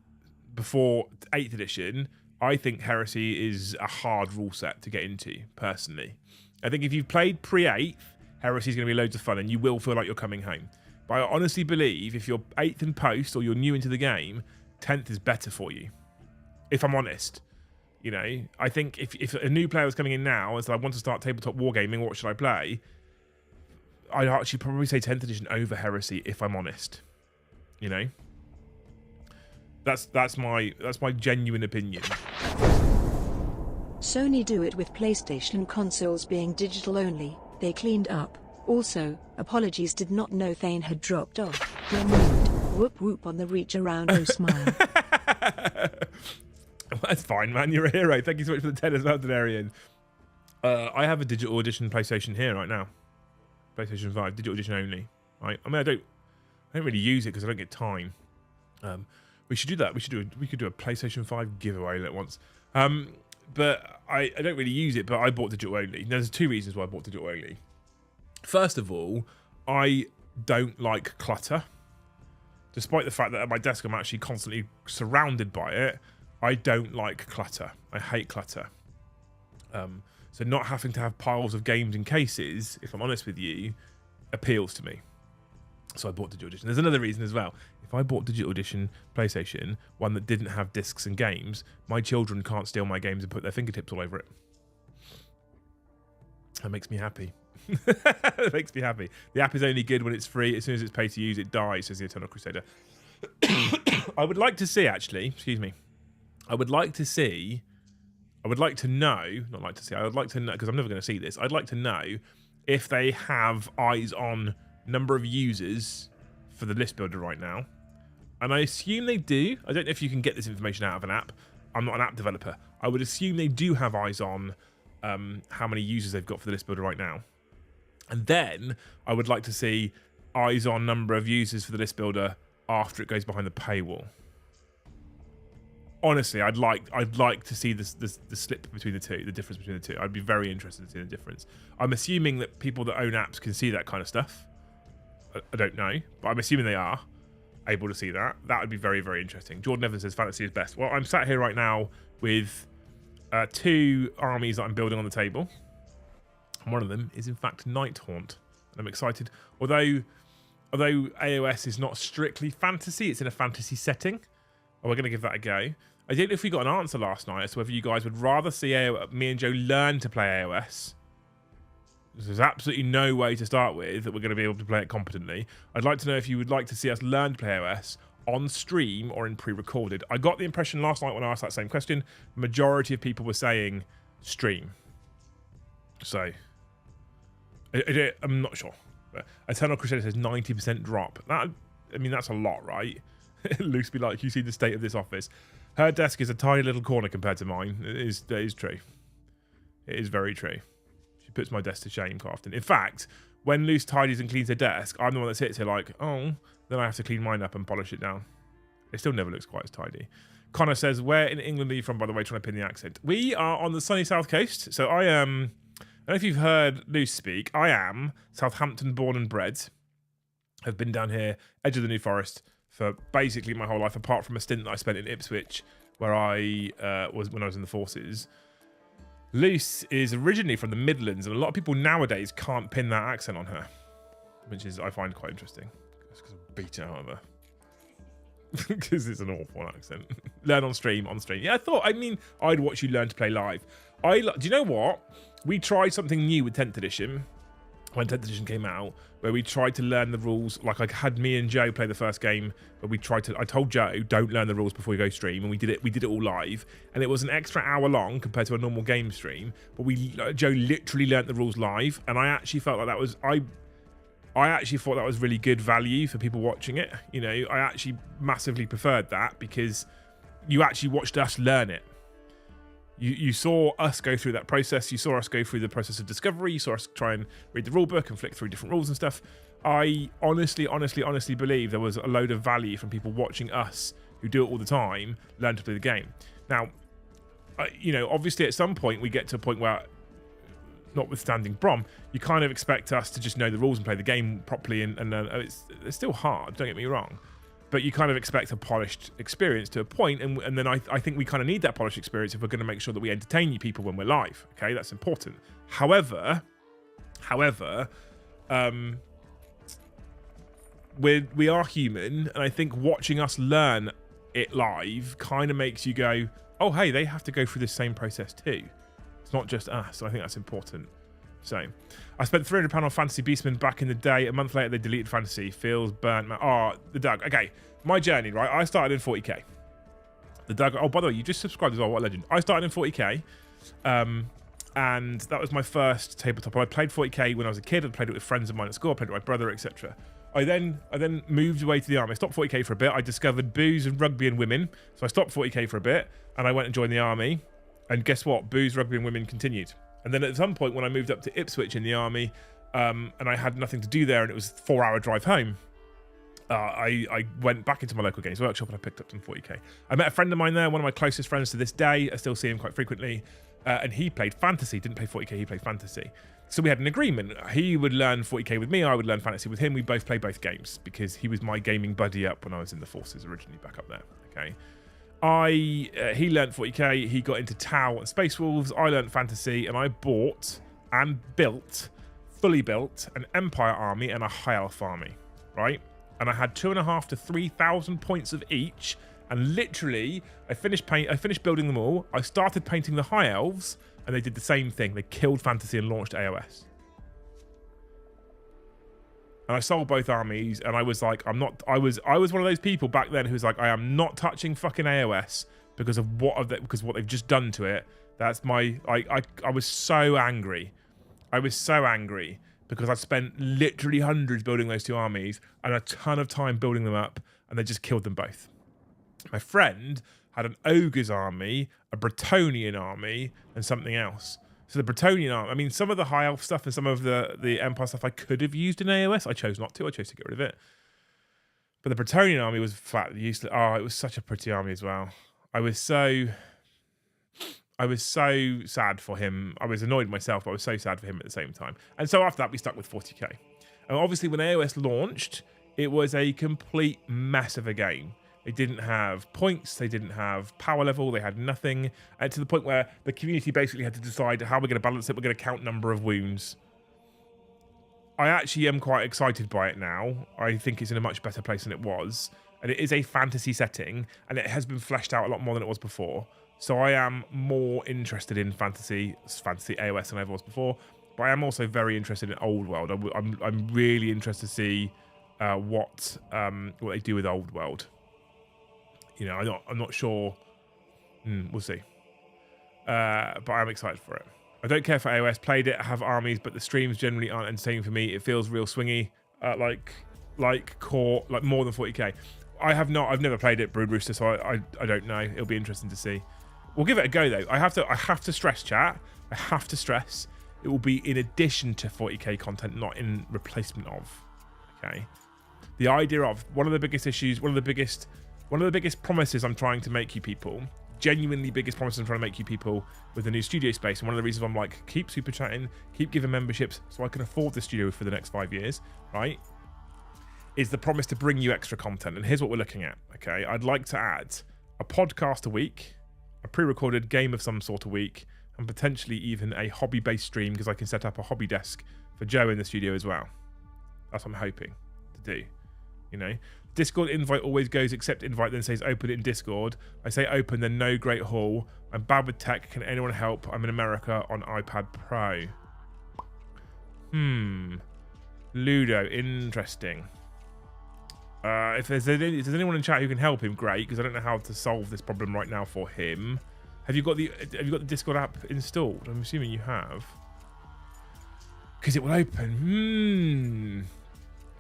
before 8th edition, I think Heresy is a hard rule set to get into, personally. I think if you've played pre-8th, Heresy is going to be loads of fun, and you will feel like you're coming home. But I honestly believe if you're 8th and post, or you're new into the game, 10th is better for you. If I'm honest. You know, I think if a new player was coming in now and said, I want to start tabletop wargaming, what should I play? I'd actually probably say 10th edition over Heresy, if I'm honest. You know? That's my genuine opinion. Sony do it with PlayStation consoles being digital only. They cleaned up. Also, apologies, did not know Thane had dropped off. Removed. Whoop whoop on the reach around. Oh, smile. That's fine, man. You're a hero. Thank you so much for the 10 as well, Denarian. I have a digital edition PlayStation here right now. PlayStation 5, digital edition only. Right? I mean, I don't really use it because I don't get time. We should do that. We could do a PlayStation 5 giveaway at once. But I don't really use it. But I bought digital only. There's 2 reasons why I bought digital only. First of all, I don't like clutter. Despite the fact that at my desk I'm actually constantly surrounded by it, I don't like clutter. I hate clutter. So not having to have piles of games in cases, if I'm honest with you, appeals to me. So I bought digital edition. There's another reason as well. If I bought digital edition PlayStation, one that didn't have discs and games, my children can't steal my games and put their fingertips all over it. That makes me happy. It makes me happy. The app is only good when it's free. As soon as it's paid to use, it dies, says the Eternal Crusader. I would like to see, actually, excuse me. I would like to know, because I'm never going to see this. I'd like to know if they have eyes on number of users for the list builder right now. And I assume they do. I don't know if you can get this information out of an app. I'm not an app developer. I would assume they do have eyes on how many users they've got for the list builder right now. And then I would like to see eyes on number of users for the list builder after it goes behind the paywall. Honestly, I'd like to see the slip between the two, the difference between the two. I'd be very interested in seeing the difference. I'm assuming that people that own apps can see that kind of stuff. I don't know, but I'm assuming they are able to see that. That would be very, very interesting. Jordan Evans says fantasy is best. Well, I'm sat here right now with 2 armies that I'm building on the table. And one of them is in fact Nighthaunt. And I'm excited. Although AOS is not strictly fantasy, it's in a fantasy setting. We're going to give that a go. I don't know if we got an answer last night as to whether you guys would rather see me and Joe learn to play AOS. There's absolutely no way to start with that we're going to be able to play it competently. I'd like to know if you would like to see us learn to play AOS on stream or in pre-recorded. I got the impression last night when I asked that same question, the majority of people were saying stream. So, I'm not sure. But Eternal Crusader says 90% drop. I mean, that's a lot, right? Luke's be like, you see the state of this office. Her desk is a tiny little corner compared to mine. That is true. It is very true. puts my desk to shame quite often. In fact, when Luce tidies and cleans her desk, I'm the one that sits here like, oh, then I have to clean mine up and polish it down. It still never looks quite as tidy. Connor says, where in England are you from, by the way, trying to pin the accent? We are on the sunny south coast. So I am, I don't know if you've heard Luce speak, I am Southampton born and bred. I've been down here, edge of the New Forest, for basically my whole life, apart from a stint that I spent in Ipswich, where I was when I was in the forces. Luce is originally from the Midlands, and a lot of people nowadays can't pin that accent on her, which is I find quite interesting. It's because I beat it out of her. Because it's an awful accent. Learn on stream. Yeah, I mean, I'd watch you learn to play live. Do you know what? We tried something new with 10th edition. When 10th edition came out, where we tried to learn the rules. Like I had me and Joe play the first game, but I told Joe, don't learn the rules before you go stream, and we did it all live, and it was an extra hour long compared to a normal game stream, but Joe literally learnt the rules live, and I actually felt like that was I actually thought that was really good value for people watching it. You know, I actually massively preferred that because you actually watched us learn it. You saw us go through that process. You saw us go through the process of discovery. You saw us try and read the rule book and flick through different rules and stuff. I honestly believe there was a load of value from people watching us who do it all the time learn to play the game. Now, you know, obviously at some point we get to a point where, notwithstanding Brom, you kind of expect us to just know the rules and play the game properly, and it's still hard, don't get me wrong, but you kind of expect a polished experience to a point, and then I think we kind of need that polished experience if we're going to make sure that we entertain you people when we're live. Okay, that's important. However, we are human, and I think watching us learn it live kind of makes you go, oh hey, they have to go through the same process too. It's not just us. I think that's important. So, I spent £300 on Fantasy Beastmen back in the day. A month later, they deleted Fantasy. Feels burnt. Oh, the Doug. Okay, my journey, right? I started in 40k. The Doug. Oh, by the way, you just subscribed as well. What a legend. I started in 40k. And that was my first tabletop. I played 40k when I was a kid. I played it with friends of mine at school. I played it with my brother, etc. I then moved away to the army. I stopped 40k for a bit. I discovered booze and rugby and women. So I stopped 40k for a bit, and I went and joined the army. And guess what? Booze, rugby, and women continued. And then at some point, when I moved up to Ipswich in the army, and I had nothing to do there, and it was a 4-hour drive home, I went back into my local games workshop and I picked up some 40k. I met a friend of mine there, one of my closest friends to this day. I still see him quite frequently, and he played fantasy. Didn't play 40k, he played fantasy. So we had an agreement. He would learn 40k with me, I would learn fantasy with him. We both played both games because he was my gaming buddy up when I was in the forces originally back up there. Okay. He learnt 40k, he got into Tau and Space Wolves, I learnt fantasy, and I bought and fully built an Empire army and a High Elf army, right? And I had 2,500 to 3,000 points of each, and literally I finished building them all. I started painting the High Elves, and they did the same thing. They killed fantasy and launched AOS. And I sold both armies, and I was like, I was one of those people back then who was like, I am not touching fucking AOS because of what they've just done to it. That's my I was so angry. I was so angry because I spent literally hundreds building those two armies and a ton of time building them up, and they just killed them both. My friend had an Ogre's army, a Bretonian army, and something else. So the Bretonian army, I mean, some of the High Elf stuff and some of the Empire stuff I could have used in AOS. I chose not to. I chose to get rid of it. But the Bretonian army was flat useless. Oh, it was such a pretty army as well. I was so sad for him. I was annoyed myself, but I was so sad for him at the same time. And so after that, we stuck with 40k. And obviously, when AOS launched, it was a complete mess of a game. They didn't have points, they didn't have power level, they had nothing. And to the point where the community basically had to decide how we're going to balance it. We're going to count number of wounds. I actually am quite excited by it now. I think it's in a much better place than it was. And it is a fantasy setting, and it has been fleshed out a lot more than it was before. So I am more interested in fantasy AOS than I was before. But I am also very interested in Old World. I'm really interested to see what they do with Old World. You know, I'm not sure. We'll see. But I'm excited for it. I don't care for AOS. Played it, have armies, but the streams generally aren't entertaining for me. It feels real swingy, like core, like more than 40k. I've never played it, Brood Rooster, so I don't know. It'll be interesting to see. We'll give it a go though. I have to stress, chat. I have to stress. It will be in addition to 40k content, not in replacement of. Okay. The idea of one of the biggest issues, one of the biggest promises I'm trying to make you people, genuinely biggest promises I'm trying to make you people with the new studio space, and one of the reasons I'm like, keep super chatting, keep giving memberships so I can afford the studio for the next 5 years, right? Is the promise to bring you extra content. And here's what we're looking at, okay? I'd like to add a podcast a week, a pre-recorded game of some sort a week, and potentially even a hobby-based stream, because I can set up a hobby desk for Joe in the studio as well. That's what I'm hoping to do, you know? Discord invite always goes accept invite, then says open it in Discord. I say open, then no, great hall. I'm bad with tech. Can anyone help? I'm in America on iPad Pro. Ludo, interesting. If there's anyone in chat who can help him, great, because I don't know how to solve this problem right now for him. Have you got the Discord app installed? I'm assuming you have, because it will open.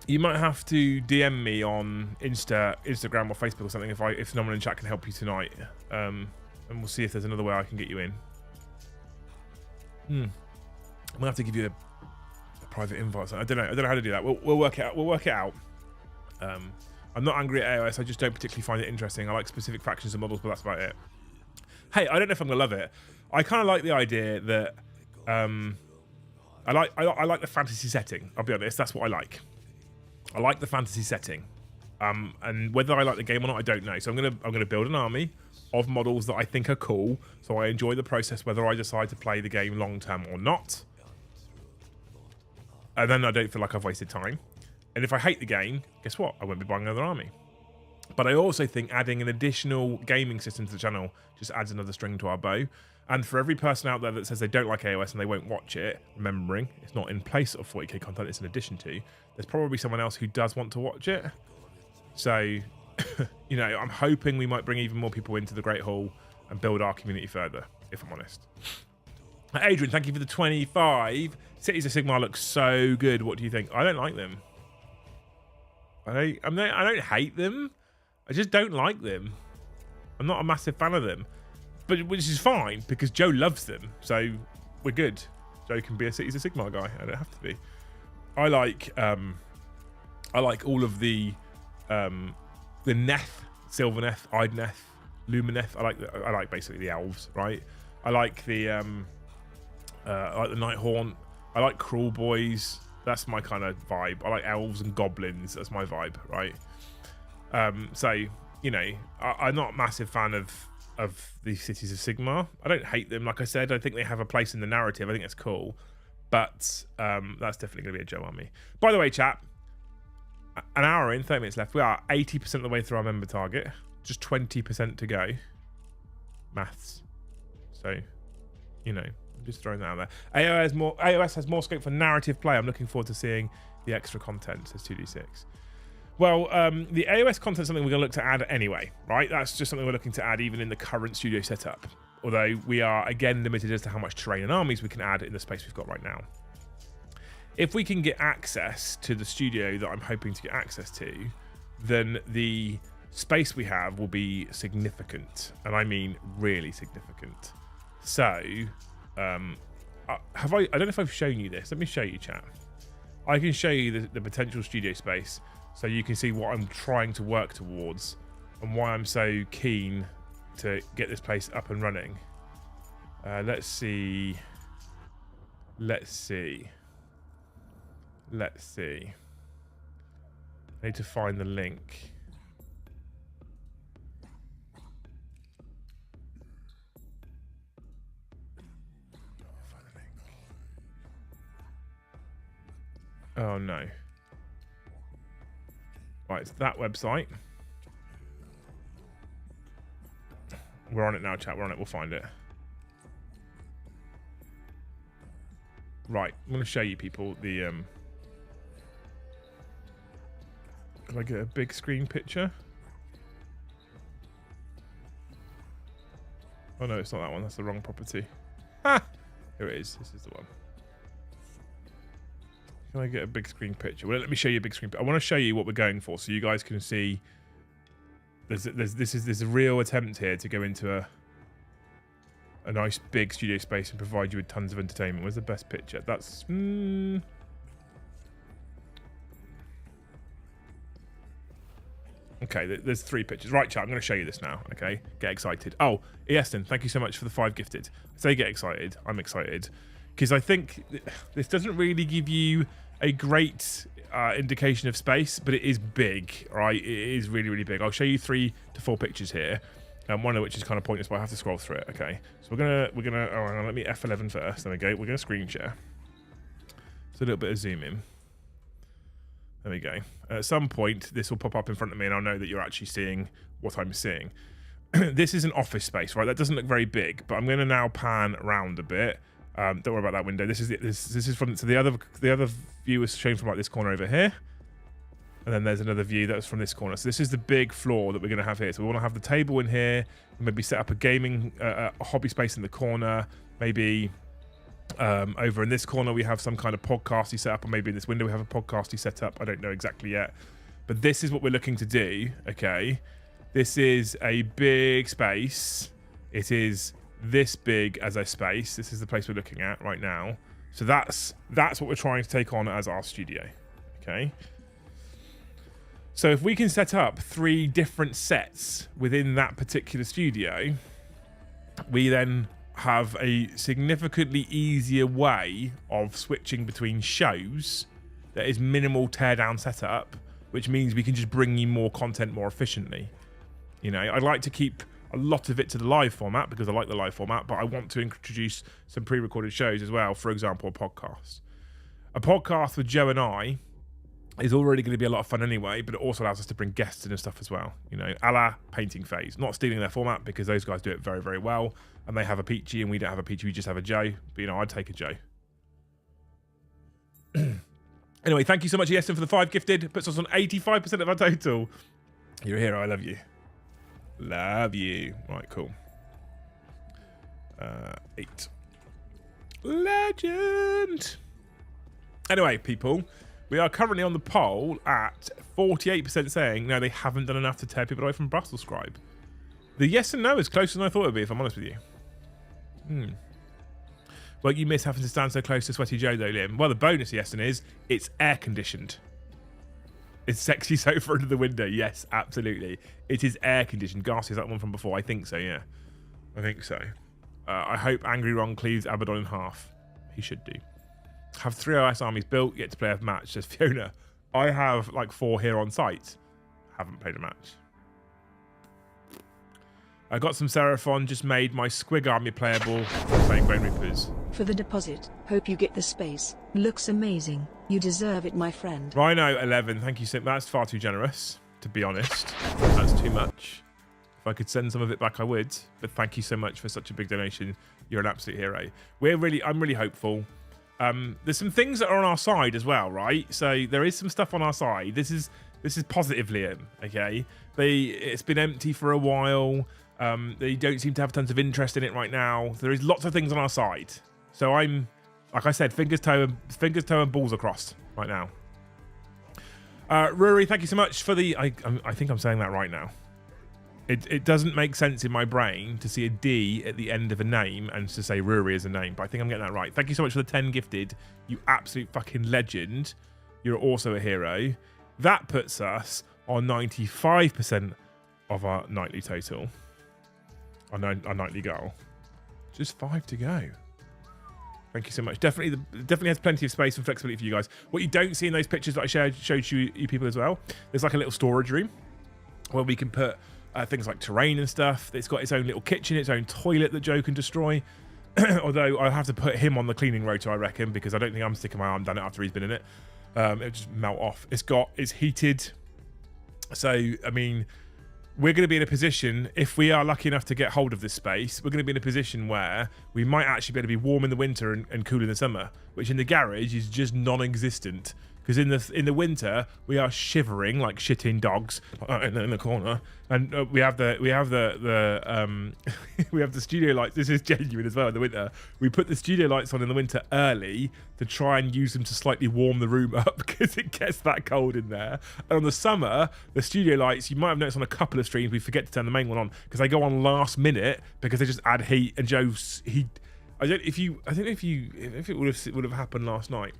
You might have to DM me on Instagram or Facebook or something if no one in chat can help you tonight, and we'll see if there's another way I can get you in. I'm gonna have to give you a private invite. I don't know how to do that. We'll work it out. We'll work it out. I'm not angry at AOS. I just don't particularly find it interesting. I like specific factions and models, but that's about it. Hey, I don't know if I'm gonna love it. I kind of like the idea that I like the fantasy setting. I'll be honest. That's what I like. I like the fantasy setting, and whether I like the game or not, I don't know. So I'm gonna build an army of models that I think are cool, so I enjoy the process, whether I decide to play the game long term or not. And then I don't feel like I've wasted time. And if I hate the game, guess what? I won't be buying another army. But I also think adding an additional gaming system to the channel just adds another string to our bow. And for every person out there that says they don't like AOS and they won't watch it, remembering it's not in place of 40k content, it's in addition to, there's probably someone else who does want to watch it. So, you know, I'm hoping we might bring even more people into the Great Hall and build our community further, if I'm honest. Adrian, thank you for the 25. Cities of Sigmar look so good. What do you think? I don't like them. I don't hate them. I just don't like them. I'm not a massive fan of them. But which is fine because Joe loves them, so we're good. Joe can be a Cities of Sigmar guy. I don't have to be. I like all of the Neth, Sylvaneth, Idneth, Lumineth. I like basically the elves, right? I like the Nighthaunt. I like Cruel Boys. That's my kind of vibe. I like elves and goblins. That's my vibe, right? So you know, I'm not a massive fan of the Cities of Sigmar. I don't hate them. Like I said, I think they have a place in the narrative. I think it's cool. But that's definitely going to be a Joe army. By the way, chat, an hour in, 30 minutes left. We are 80% of the way through our member target. Just 20% to go. Maths. So, you know, I'm just throwing that out there. AOS has more scope for narrative play. I'm looking forward to seeing the extra content, says 2D6. Well, the AOS content is something we're going to look to add anyway, right? That's just something we're looking to add even in the current studio setup. Although we are, again, limited as to how much terrain and armies we can add in the space we've got right now. If we can get access to the studio that I'm hoping to get access to, then the space we have will be significant. And I mean really significant. So, I don't know if I've shown you this. Let me show you, chat. I can show you the potential studio space, so you can see what I'm trying to work towards and why I'm so keen to get this place up and running. Let's see. I need to find the link. Oh no. Right, it's that website. We're on it now, chat. We're on it. We'll find it. Right, I'm going to show you people the... Can I get a big screen picture? Oh no, it's not that one. That's the wrong property. Ha! Here it is. This is the one. Can I get a big screen picture? Well, let me show you a big screen. I want to show you what we're going for, so you guys can see. There's a real attempt here to go into a nice big studio space and provide you with tons of entertainment. Where's the best picture? That's... Okay, there's 3 pictures. Right, chat, I'm going to show you this now, okay? Get excited. Oh, Easton, thank you so much for the 5 gifted. I say get excited. I'm excited. Because I think this doesn't really give you a great indication of space, but it is big, right? It is really, really big. I'll show you 3 to 4 pictures here. One of which is kind of pointless, but I have to scroll through it, okay? So we're gonna, oh, hang on, let me F11 first. There we go. We're going to screen share. So a little bit of zoom in. There we go. At some point, this will pop up in front of me, and I'll know that you're actually seeing what I'm seeing. This is an office space, right? That doesn't look very big, but I'm going to now pan around a bit. Don't worry about that window. This is from, so the other view is shown from like this corner over here, and then there's another view that's from this corner. So this is the big floor that we're going to have here. So we want to have the table in here, maybe set up a gaming, a hobby space in the corner, maybe. Over in this corner we have some kind of podcasty set up, or maybe in this window we have a podcasty set up. I don't know exactly yet, but this is what we're looking to do. Okay, this is a big space. It is this big as a space. This is the place we're looking at right now. So that's what we're trying to take on as our studio. Okay, so if we can set up 3 different sets within that particular studio, we then have a significantly easier way of switching between shows that is minimal teardown setup, which means we can just bring you more content more efficiently. You know, I'd like to keep a lot of it to the live format because I like the live format, but I want to introduce some pre-recorded shows as well. For example, a podcast. A podcast with Joe and I is already going to be a lot of fun anyway, but it also allows us to bring guests in and stuff as well. You know, a la Painting Phase. Not stealing their format because those guys do it very, very well. And they have a Peachy and we don't have a Peachy, we just have a Joe. But, you know, I'd take a Joe. Anyway, thank you so much, Easton, for the 5 gifted. Puts us on 85% of our total. You're a hero, I love you. Love you. Right, cool. 8. Legend! Anyway, people, we are currently on the poll at 48% saying, no, they haven't done enough to tear people away from Brussels Scribe. The yes and no is closer than I thought it would be, if I'm honest with you. Well, you miss having to stand so close to Sweaty Joe, though, Liam. Well, the bonus, Yeston, is it's air-conditioned. It's sexy sofa under the window. Yes, absolutely. It is air-conditioned. Garcia, is that one from before? I think so, yeah. I think so. I hope Angry Ron cleaves Abaddon in half. He should do. Have 3 OS armies built, yet to play a match, says Fiona. I have like 4 here on site. Haven't played a match. I got some Seraphon, just made my Squig army playable, playing Bone Reapers. For the deposit, hope you get the space. Looks amazing. You deserve it, my friend. Rhino 11, thank you so much. That's far too generous, to be honest. That's too much. If I could send some of it back, I would. But thank you so much for such a big donation. You're an absolute hero. I'm really hopeful. There's some things that are on our side as well, right? So there is some stuff on our side. This is positive, Liam. Okay, it's been empty for a while. They don't seem to have tons of interest in it right now. There is lots of things on our side. So I'm, like I said, fingers, toe, and balls are crossed right now. Rory, thank you so much for the. I think I'm saying that right now. It doesn't make sense in my brain to see a D at the end of a name and to say Rory as a name, but I think I'm getting that right. Thank you so much for the 10 gifted. You absolute fucking legend. You're also a hero. That puts us on 95% of our nightly total. Our nightly goal. Just 5 to go. Thank you so much. Definitely has plenty of space and flexibility for you guys. What you don't see in those pictures that I showed you people as well, there's like a little storage room where we can put things like terrain and stuff. It's got its own little kitchen, its own toilet that Joe can destroy. Although I'll have to put him on the cleaning rotor, I reckon, because I don't think I'm sticking my arm down it after he's been in it. It'll just melt off. It's heated. So, I mean, we're going to be in a position, if we are lucky enough to get hold of this space, we're going to be in a position where we might actually be able to be warm in the winter and cool in the summer, which in the garage is just non-existent because in the winter we are shivering like shitting dogs in the corner, and we have the we have the studio lights. This is genuine as well. In the winter, we put the studio lights on in the winter early to try and use them to slightly warm the room up because it gets that cold in there. And on the summer, the studio lights, you might have noticed on a couple of streams, we forget to turn the main one on because they go on last minute because they just add heat. And Joe's I don't know if it would have happened last night,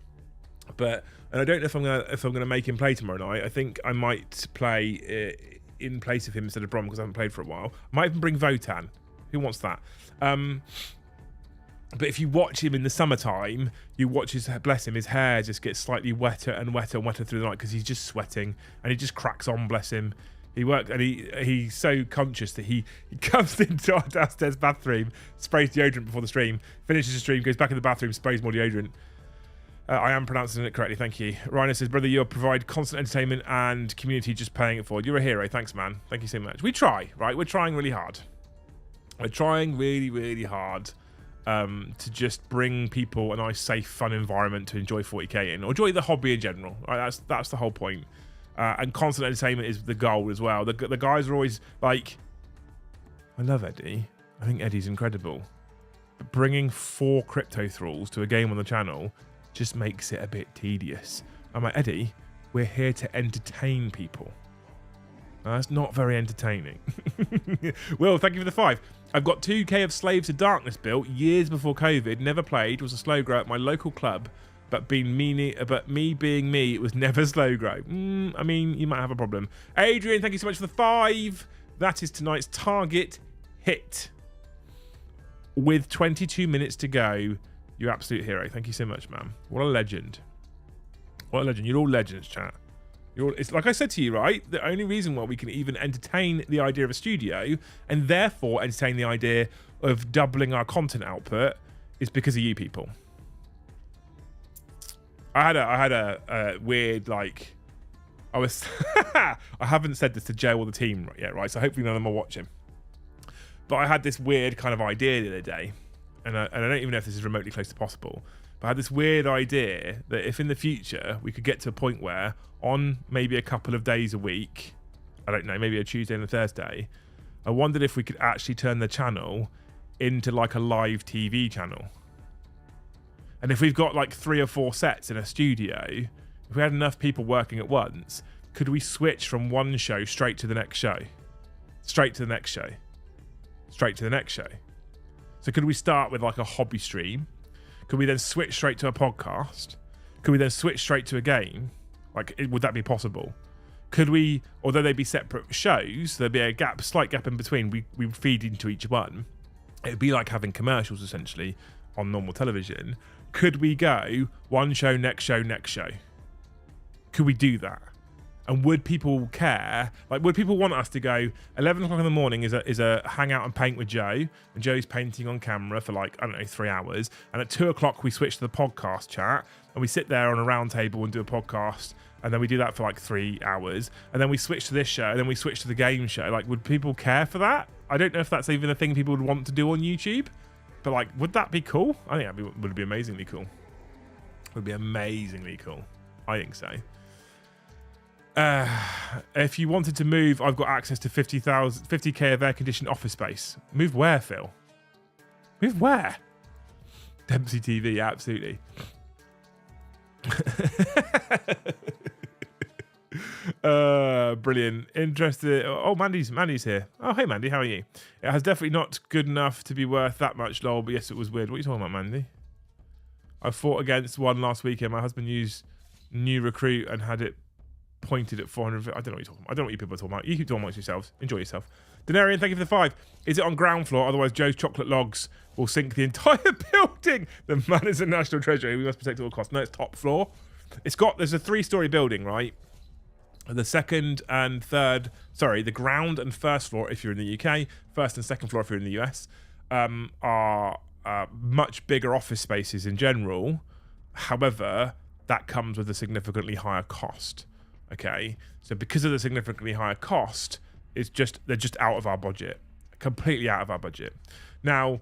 and I don't know if I'm gonna make him play tomorrow night. I think I might play in place of him instead of Brom because I haven't played for a while. I might even bring Votan. Who wants that? But if you watch him in the summertime, you watch his, bless him, his hair just gets slightly wetter and wetter and wetter through the night because he's just sweating and he just cracks on, bless him. He worked and he's so conscious that he comes into our downstairs bathroom, sprays deodorant before the stream, finishes the stream, goes back in the bathroom, sprays more deodorant. I am pronouncing it correctly, thank you. Rhino says, brother, you provide constant entertainment and community just paying it forward. You're a hero, thanks, man. Thank you so much. We try, right? We're trying really hard. We're trying really, really hard to just bring people a nice, safe, fun environment to enjoy 40k in, or enjoy the hobby in general. Right? That's the whole point. And constant entertainment is the goal as well. The guys are always like, I love Eddie. I think Eddie's incredible. But bringing 4 crypto thralls to a game on the channel just makes it a bit tedious. I'm like, Eddie, we're here to entertain people. That's not very entertaining. Will, thank you for the 5. I've got 2k of Slaves to Darkness built years before COVID. Never played. Was a slow grow at my local club. But me being me, it was never slow grow. I mean, you might have a problem. Adrian, thank you so much for the 5. That is tonight's target hit. With 22 minutes to go, you absolute hero. Thank you so much, man. What a legend. What a legend. You're all legends, chat. It's like I said to you, right? The only reason why we can even entertain the idea of a studio and therefore entertain the idea of doubling our content output is because of you people. I had a weird, like, I haven't said this to Joe or the team yet, right? So hopefully none of them are watching. But I had this weird kind of idea the other day, and I don't even know if this is remotely close to possible, but I had this weird idea that if in the future we could get to a point where on maybe a couple of days a week, I don't know, maybe a Tuesday and a Thursday, I wondered if we could actually turn the channel into like a live TV channel. And if we've got like 3 or 4 sets in a studio, if we had enough people working at once, could we switch from one show straight to the next show? Straight to the next show. Straight to the next show. So could we start with like a hobby stream? Could we then switch straight to a podcast? Could we then switch straight to a game? Like, would that be possible? Could we, although they'd be separate shows, there'd be a gap, slight gap in between, we feed into each one. It'd be like having commercials essentially on normal television. Could we go one show, next show, next show? Could we do that? And would people care? Like, would people want us to go 11 o'clock in the morning is a hang out and paint with Joe, and Joe's painting on camera for like, I don't know, 3 hours. And at 2 o'clock we switch to the podcast chat and we sit there on a round table and do a podcast. And then we do that for like 3 hours. And then we switch to this show and then we switch to the game show. Like, would people care for that? I don't know if that's even a thing people would want to do on YouTube. But like, would that be cool? I think that would be amazingly cool. Would be amazingly cool. I think so. If you wanted to move, I've got access to 50k of air-conditioned office space. Move where, Phil? Move where? Dempsey TV, absolutely. Brilliant. Interested. Oh, Mandy's here. Oh, hey, Mandy, how are you? It has definitely not good enough to be worth that much, lol, but yes, it was weird. What are you talking about, Mandy? I fought against one last weekend. My husband used new recruit and had it pointed at 400. I don't know what you're talking about. I don't know what you people are talking about. You keep talking amongst yourselves. Enjoy yourself. Denarian, thank you for the 5. Is it on ground floor? Otherwise, Joe's chocolate logs will sink the entire building. The man is a national treasure. We must protect at all costs. No, it's top floor. There's a 3-story building, right? The second and third, sorry, the ground and first floor, if you're in the UK, first and second floor, if you're in the US, are much bigger office spaces in general. However, that comes with a significantly higher cost. Okay, so because of the significantly higher cost, they're just out of our budget, completely out of our budget. Now,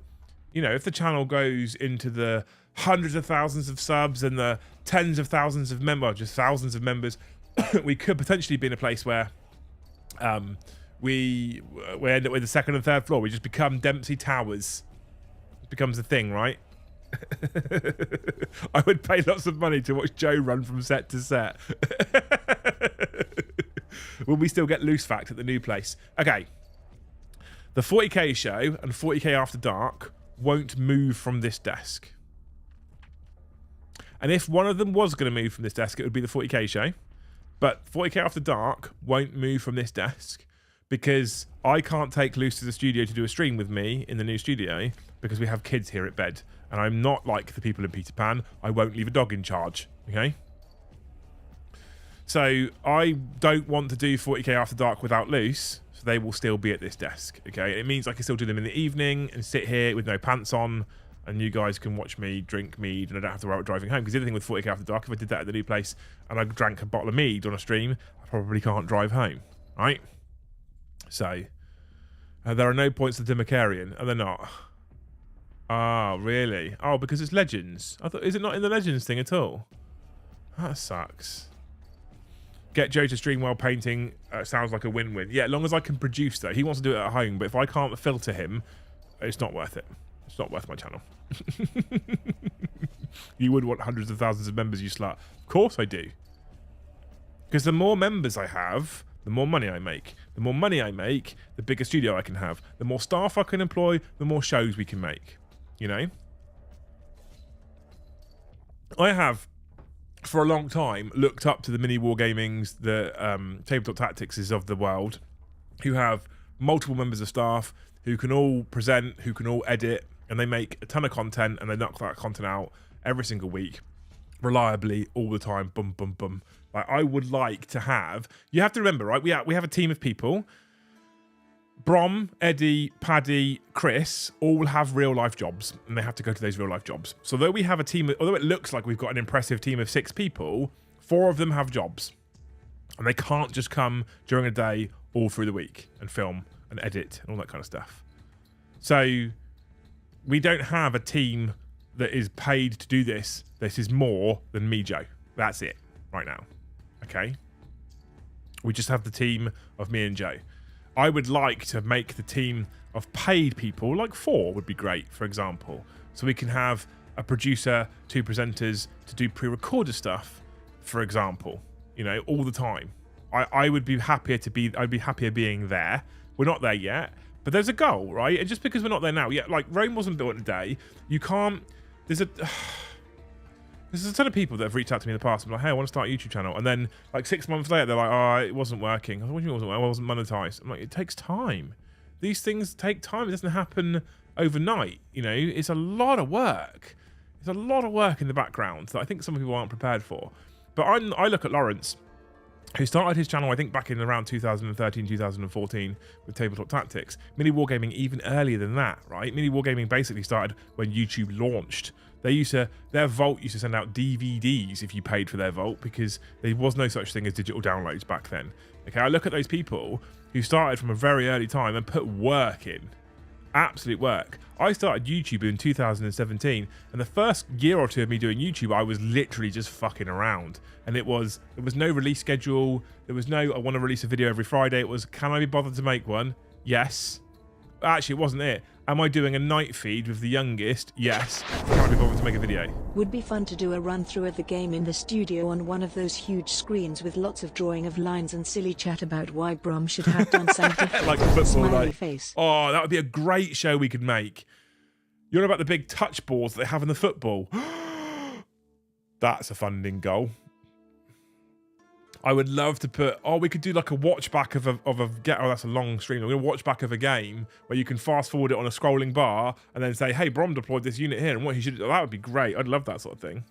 you know, if the channel goes into the hundreds of thousands of subs and the tens of thousands of members, just thousands of members, we could potentially be in a place where we end up with the second and third floor. We just become Dempsey Towers. It becomes a thing, right? I would pay lots of money to watch Joe run from set to set. Will we still get loose fact at the new place? Okay. The 40k show and 40k After Dark won't move from this desk. And if one of them was going to move from this desk, it would be the 40k show. But 40k After Dark won't move from this desk because I can't take Luce to the studio to do a stream with me in the new studio because we have kids here at bed. And I'm not like the people in Peter Pan. I won't leave a dog in charge, okay? So I don't want to do 40k After Dark without Luce, so they will still be at this desk, okay? It means I can still do them in the evening and sit here with no pants on, and you guys can watch me drink mead, and I don't have to worry about driving home. Because the other thing with 40k After Dark, if I did that at the new place and I drank a bottle of mead on a stream, I probably can't drive home, right? So there are no points to Dimacarian, are there not? Ah, really? Oh, because it's Legends. I thought, is it not in the Legends thing at all? That sucks. Get Joe to stream while painting. Sounds like a win-win. Yeah, as long as I can produce though. He wants to do it at home, but if I can't filter him, it's not worth it. It's not worth my channel. You would want hundreds of thousands of members, you slut. Of course I do. Because the more members I have, the more money I make. The more money I make, the bigger studio I can have. The more staff I can employ, the more shows we can make. You know? I have, for a long time, looked up to the mini wargamings, the tabletop tactics of the world, who have multiple members of staff, who can all present, who can all edit, and they make a ton of content, and they knock that content out every single week, reliably, all the time, boom, boom, boom. Like, I would like to have, you have to remember, right, we have a team of people. Brom, Eddie, Paddy, Chris all have real life jobs, and they have to go to those real life jobs. So although we have a team, although it looks like we've got an impressive team of 6 people, 4 of them have jobs, and they can't just come during a day all through the week and film and edit and all that kind of stuff. So we don't have a team that is paid to do this. This is more than me, Joe. That's it right now. Okay. We just have the team of me and Joe. I would like to make the team of paid people, like 4 would be great, for example. So we can have a producer, 2 presenters to do pre-recorded stuff, for example, you know, all the time. I would be happier to be, I'd be happier being there. We're not there yet, but there's a goal, right? And just because we're not there now, yeah, like Rome wasn't built in a day. You can't, there's a ton of people that have reached out to me in the past and been like, hey, I want to start a YouTube channel. And then like 6 months later, they're like, oh, it wasn't working. I was like, what do you mean it wasn't working? It wasn't monetized. I'm like, it takes time. These things take time. It doesn't happen overnight. You know, it's a lot of work. It's a lot of work in the background that I think some people aren't prepared for. But I look at Lawrence, who started his channel, I think, back in around 2013, 2014 with Tabletop Tactics. Mini Wargaming even earlier than that, right? Mini Wargaming basically started when YouTube launched. Their vault used to send out DVDs if you paid for their vault because there was no such thing as digital downloads back then. Okay, I look at those people who started from a very early time and put work in. Absolute work. I started YouTube in 2017, and the first year or 2 of me doing YouTube, I was literally just fucking around. And there was no release schedule. There was no, I want to release a video every Friday. It was, can I be bothered to make one? Yes. Actually, it wasn't it. Am I doing a night feed with the youngest? Yes. Can I be bothered to make a video? Would be fun to do a run through of the game in the studio on one of those huge screens with lots of drawing of lines and silly chat about why Brom should have done something. Like a football, Smiley like, face. Oh, that would be a great show we could make. You know about the big touch balls that they have in the football? That's a funding goal. I would love to put, we could do like a watch back of a that's a long stream. We're going to watch back of a game where you can fast forward it on a scrolling bar and then say, hey, Brom deployed this unit here and what he should do. That would be great. I'd love that sort of thing.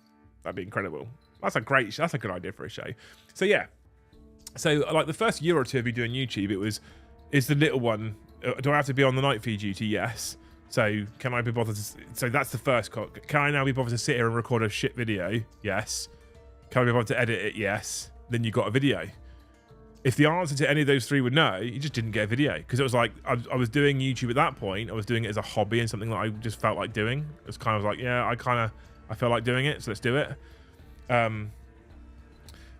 That'd be incredible. That's a good idea for a show. So yeah. So like the first year or 2 of me doing YouTube, is the little one, do I have to be on the night feed duty? Yes. So can I be bothered so that's the first cock. Can I now be bothered to sit here and record a shit video? Yes. Can I be bothered to edit it? Yes. Then you got a video. If the answer to any of those 3 were no, you just didn't get a video. Because it was like, I was doing YouTube at that point. I was doing it as a hobby and something that I just felt like doing. It was kind of like, yeah, I feel like doing it, so let's do it.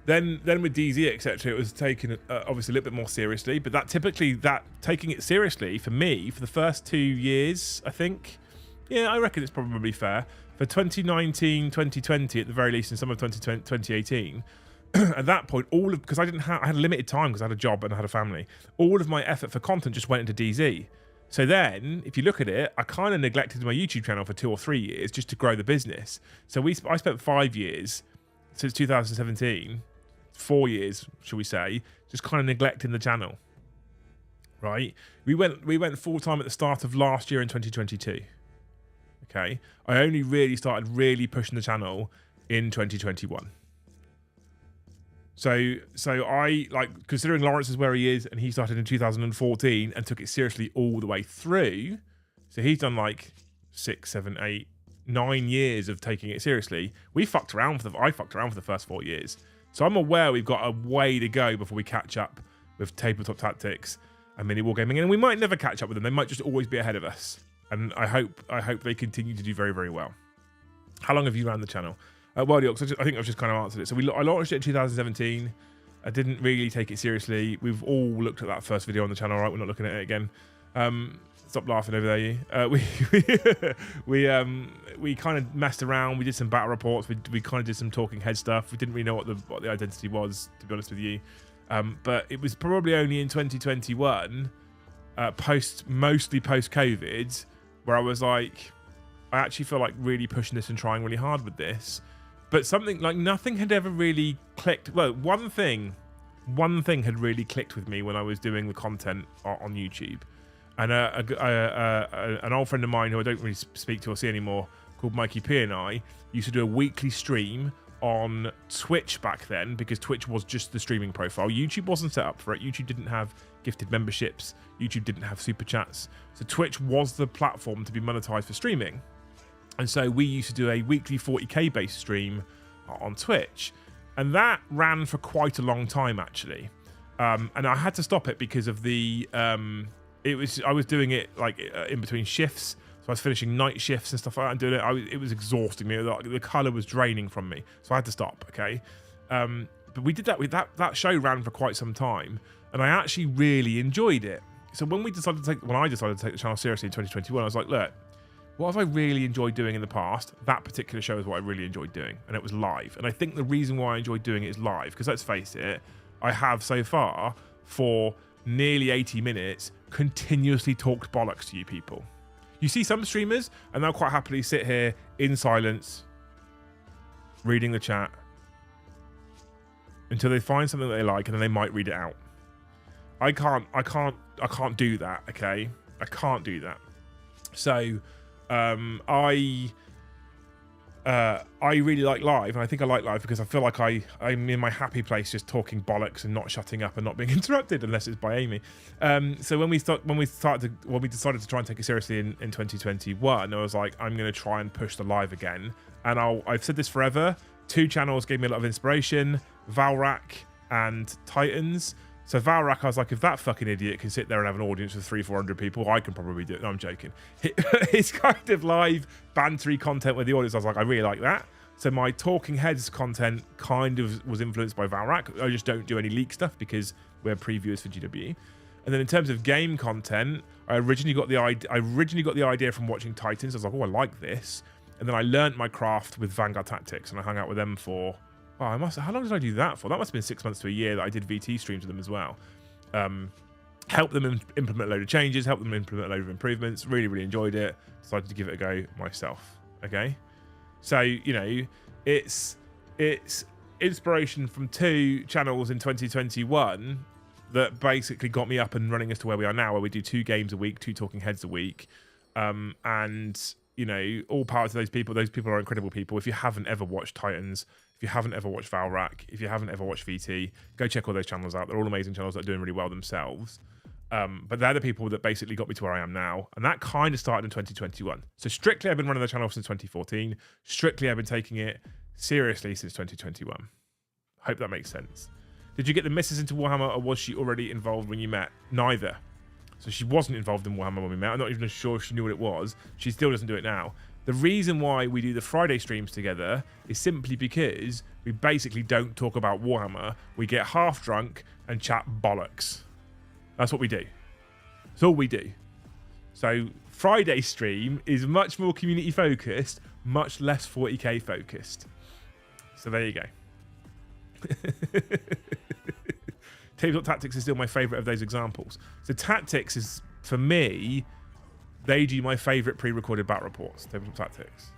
Then with DZ, etc., it was taken obviously a little bit more seriously, but that taking it seriously for me for the first 2 years, I think, yeah, I reckon it's probably fair. For 2019, 2020, at the very least, in summer of 2018, at that point, because I had limited time because I had a job and I had a family. All of my effort for content just went into DZ. So then, if you look at it, I kind of neglected my YouTube channel for 2 or 3 years just to grow the business. So I spent 5 years since 2017. 4 years, shall we say, just kind of neglecting the channel, right? We went full time at the start of last year in 2022. Okay, I only really started pushing the channel in 2021. So I, like, considering Lawrence is where he is, and he started in 2014 and took it seriously all the way through. So he's done like 6, 7, 8, 9 years of taking it seriously. I fucked around for the first 4 years. So I'm aware we've got a way to go before we catch up with Tabletop Tactics and Mini Wargaming, and we might never catch up with them. They might just always be ahead of us, and I hope they continue to do very, very well. How long have you ran the channel? Well, I think I've just kind of answered it. So I launched it in 2017. I didn't really take it seriously. We've all looked at that first video on the channel, right? We're not looking at it again. Stop laughing over there, you. We kind of messed around. We did some battle reports. We kind of did some talking head stuff. We didn't really know what the identity was, to be honest with you. But it was probably only in 2021, mostly post-COVID, where I was like, I actually feel like really pushing this and trying really hard with this. But something like nothing had ever really clicked. Well, one thing had really clicked with me when I was doing the content on YouTube. And an old friend of mine who I don't really speak to or see anymore, called Mikey P, and I used to do a weekly stream on Twitch back then, because Twitch was just the streaming profile. YouTube wasn't set up for it. YouTube didn't have gifted memberships. YouTube didn't have super chats. So Twitch was the platform to be monetized for streaming. And so we used to do a weekly 40k based stream on Twitch. And that ran for quite a long time, actually. And I had to stop it because of the... I was doing it like in between shifts, so I was finishing night shifts and stuff like that and doing it. It was exhausting me. The color was draining from me, so I had to stop. Okay, but we did that. That show ran for quite some time, and I actually really enjoyed it. So when I decided to take the channel seriously in 2021, I was like, look, what have I really enjoyed doing in the past? That particular show is what I really enjoyed doing, and it was live. And I think the reason why I enjoyed doing it is live, because let's face it, I have so far for nearly 80 minutes continuously talked bollocks to you people. You see some streamers and they'll quite happily sit here in silence reading the chat until they find something that they like, and then they might read it out. I can't do that, okay? I can't do that. So I really like live, and I think I like live because I feel like I'm in my happy place just talking bollocks and not shutting up and not being interrupted, unless it's by Amy. So when we decided to try and take it seriously in 2021, I was like, I'm going to try and push the live again. And I've said this forever. 2 channels gave me a lot of inspiration: Valrak and Titans. So Valrak, I was like, if that fucking idiot can sit there and have an audience of 300-400 people, I can probably do it. No, I'm joking. It's kind of live, bantery content with the audience. I was like, I really like that. So my talking heads content kind of was influenced by Valrak. I just don't do any leak stuff because we're previewers for GW. And then in terms of game content, I originally got the idea from watching Titans. I was like, oh, I like this. And then I learned my craft with Vanguard Tactics, and I hung out with them for... Oh, how long did I do that for? That must have been 6 months to a year that I did VT streams with them as well. Helped them implement a load of changes, helped them implement a load of improvements. Really, really enjoyed it. Decided to give it a go myself. Okay, so you know, it's inspiration from 2 channels in 2021 that basically got me up and running as to where we are now, where we do 2 games a week, 2 talking heads a week, and you know, all power to those people. Those people are incredible people. If you haven't ever watched Titans, if you haven't ever watched Valrak, if you haven't ever watched VT, go check all those channels out. They're all amazing channels that are doing really well themselves. But they're the people that basically got me to where I am now. And that kind of started in 2021. So strictly, I've been running the channel since 2014. Strictly, I've been taking it seriously since 2021. Hope that makes sense. Did you get the missus into Warhammer, or was she already involved when you met? Neither. So she wasn't involved in Warhammer when we met. I'm not even sure if she knew what it was. She still doesn't do it now. The reason why we do the Friday streams together is simply because we basically don't talk about Warhammer. We get half drunk and chat bollocks. That's what we do. That's all we do. So Friday stream is much more community focused, much less 40k focused. So there you go. Tabletop Tactics is still my favourite of those examples. So Tactics is, for me, they do my favourite pre-recorded battle reports, Tabletop Tactics.